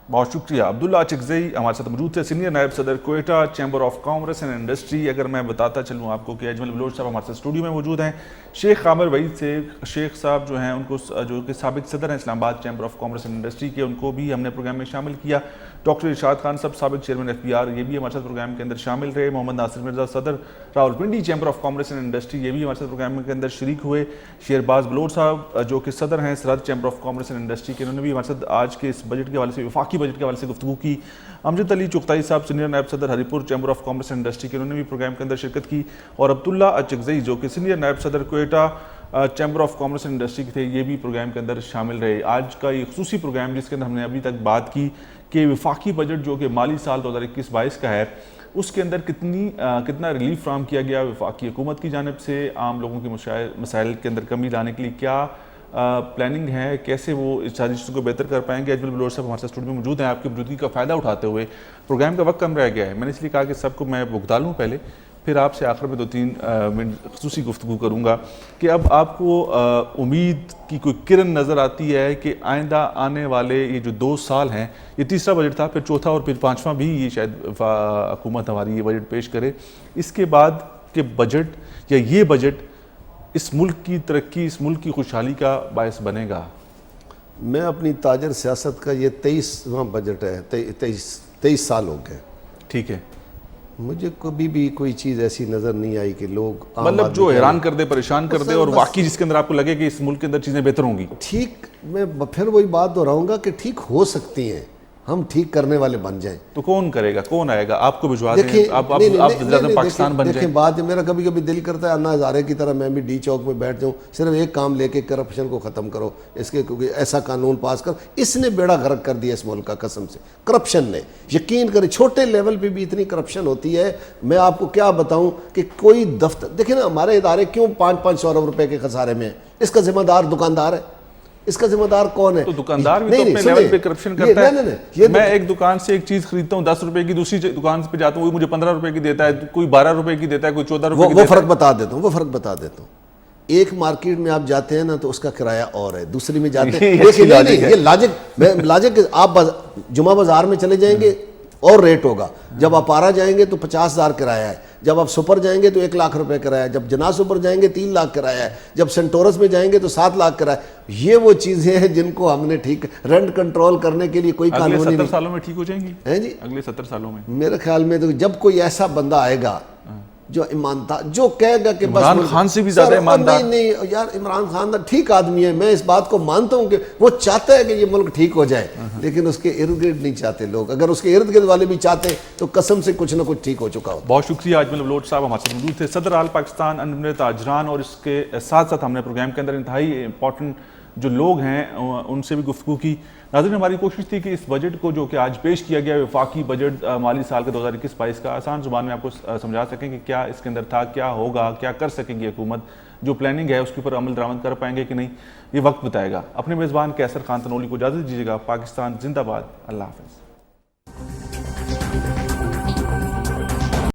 بہت شکریہ. عبداللہ اچکزئی ہمارے ساتھ موجود تھے, سینئر نائب صدر Quetta chamber of commerce and industry. اگر میں بتاتا چلوں آپ کو کہ اجمل بلوچ صاحب ہمارے ساتھ اسٹوڈیو میں موجود ہیں. شیخ عامر وحید سے شیخ صاحب جو ہیں ان کو, جو کہ سابق صدر ہیں اسلام آباد chamber of commerce and industry کے, ان کو بھی ہم نے پروگرام میں شامل کیا. ڈاکٹر ارشاد خان صاحب سابق چیئرمین FBR, یہ بھی ہمارے ساتھ پروگرام کے اندر شامل رہے. محمد ناصر مرزا صدر Rawalpindi chamber of commerce and industry, یہ بھی ہمارے ساتھ پروگرام کے اندر شریک ہوئے. شیرباز بلوچ صاحب جو کہ صدر ہیں سرحد chamber of commerce and industry کے, انہوں نے بھی ہمارے ساتھ آج کے اس بجٹ کے حوالے سے, وفاقی بجٹ کے حوالے سے گفتگو کی. امجد علی چغتائی صاحب سینئر نائب صدر ہری پور chamber of commerce and industry کے, انہوں نے بھی پروگرام کے اندر شرکت کی. اور عبداللہ اچکزئی جو کہ سینئر نائب صدر Quetta chamber of commerce and industry کے تھے, یہ بھی پروگرام کے اندر شامل رہے. آج کا یہ خصوصی پروگرام جس کے اندر ہم نے ابھی تک بات کی کہ وفاقی بجٹ جو کہ مالی سال 2021-22 کا ہے, اس کے اندر کتنا ریلیف فراہم کیا گیا وفاقی حکومت کی جانب سے, عام لوگوں کے مسائل کے اندر کمی لانے کے لیے کیا پلاننگ ہے, کیسے وہ اس ساری چیزوں کو بہتر کر پائیں گے. اجمل بلوچ صاحب ہمارے ساتھ اسٹوڈیو میں موجود ہیں. آپ کی موجودگی کا فائدہ اٹھاتے ہوئے, پروگرام کا وقت کم رہ گیا ہے, میں نے اس لیے کہا کہ سب کو میں بگتا لوں پہلے, پھر آپ سے آخر میں 2-3 منٹ خصوصی گفتگو کروں گا کہ اب آپ کو امید کی کوئی کرن نظر آتی ہے کہ آئندہ آنے والے یہ جو 2 سال ہیں, یہ تیسرا بجٹ تھا, پھر چوتھا اور پھر 5واں بھی یہ شاید حکومت ہماری یہ بجٹ پیش کرے, اس کے بعد کہ بجٹ یا یہ بجٹ اس ملک کی ترقی, اس ملک کی خوشحالی کا باعث بنے گا؟ میں اپنی تاجر سیاست کا یہ 23واں بجٹ ہے, 23 سال ہو گئے. ٹھیک ہے, مجھے کبھی بھی کوئی چیز ایسی نظر نہیں آئی کہ لوگ مطلب جو حیران کر دے, پریشان کر دے, اور واقعی جس کے اندر آپ کو لگے کہ اس ملک کے اندر چیزیں بہتر ہوں گی. ٹھیک, میں پھر وہی بات دہراؤں گا کہ ٹھیک ہو سکتی ہیں, ہم ٹھیک کرنے والے بن جائیں. تو کون کرے گا, کون آئے گا, آپ کو بھجوا دیں, آپ وزیر اعظم پاکستان بن جائیں. دیکھیں بات, میرا کبھی کبھی دل کرتا ہے انا ہزارے کی طرح میں بھی ڈی چوک میں بیٹھ جاؤں, صرف ایک کام لے کے کرپشن کو ختم کرو, اس کے کیونکہ ایسا قانون پاس کر. اس نے بیڑا غرق کر دیا اس ملک کا, قسم سے کرپشن نے. یقین کریں چھوٹے لیول پہ بھی اتنی کرپشن ہوتی ہے, میں آپ کو کیا بتاؤں کہ کوئی دفتر دیکھیں نا, ہمارے ادارے کیوں 500 ارب روپے کے خسارے میں ہیں, اس کا ذمہ دار دکاندار ہے. اس کا ذمہ دار کون ہے؟ تو دکاندار بھی تو اپنے لیول پہ کرپشن کرتا ہے. میں ایک دکان سے ایک چیز خریدتا ہوں 10 روپے کی, دوسری دکان پہ جاتا ہوں وہ مجھے 15 روپے کی دیتا ہے, کوئی 12 روپے کی دیتا ہے, کوئی 14 روپے کی دیتا ہے. وہ فرق بتا دیتا ہوں. ایک مارکیٹ میں آپ جاتے ہیں نا تو اس کا کرایہ اور ہے, دوسری میں جاتے ہیں یہ لاجک. آپ جمعہ بازار میں چلے جائیں گے اور ریٹ ہوگا, جب آپ آرا جائیں گے تو 50,000 کرایہ ہے, جب آپ سپر جائیں گے تو 1 لاکھ روپے کرایہ ہے, جب جناح سپر جائیں گے 3 لاکھ کرایہ ہے, جب سینٹورس میں جائیں گے تو 7 لاکھ کرایہ. یہ وہ چیزیں ہیں جن کو ہم نے ٹھیک رینٹ کنٹرول کرنے کے لیے کوئی قانون نہیں. اگلے 70 سالوں میں ٹھیک ہو جائیں گی جی, اگلے 70 سالوں میں میرے خیال میں. تو جب کوئی ایسا بندہ آئے گا جو ایماندار, جو کہے گا کہ عمران خان سے بھی زیادہ ایماندار. نہیں یار, عمران خان ٹھیک آدمی ہے, میں اس بات کو مانتا ہوں کہ وہ چاہتا ہے کہ یہ ملک ٹھیک ہو جائے, لیکن اس کے ارد گرد نہیں چاہتے لوگ. اگر اس کے ارد گرد والے بھی چاہتے ہیں تو قسم سے کچھ نہ کچھ ٹھیک ہو چکا ہوتا. بہت شکریہ اجمل بلوچ صاحب ہمارے ساتھ موجود تھے, صدر آل پاکستان انجمن تاجران. اور اس کے ساتھ ساتھ ہم نے پروگرام کے اندر انتہائی امپورٹنٹ جو لوگ ہیں ان سے بھی گفتگو کی. ناظرین, ہماری کوشش تھی کہ اس بجٹ کو جو کہ آج پیش کیا گیا وفاقی بجٹ مالی سال کا 2021-22 کا, آسان زبان میں آپ کو سمجھا سکیں کہ کیا اس کے اندر تھا, کیا ہوگا, کیا کر سکیں گی حکومت, جو پلاننگ ہے اس کے اوپر عمل درآمد کر پائیں گے کہ نہیں, یہ وقت بتائے گا. اپنے میزبان کیسر خان تنولی کو اجازت دیجیے گا. پاکستان زندہ باد. اللہ حافظ.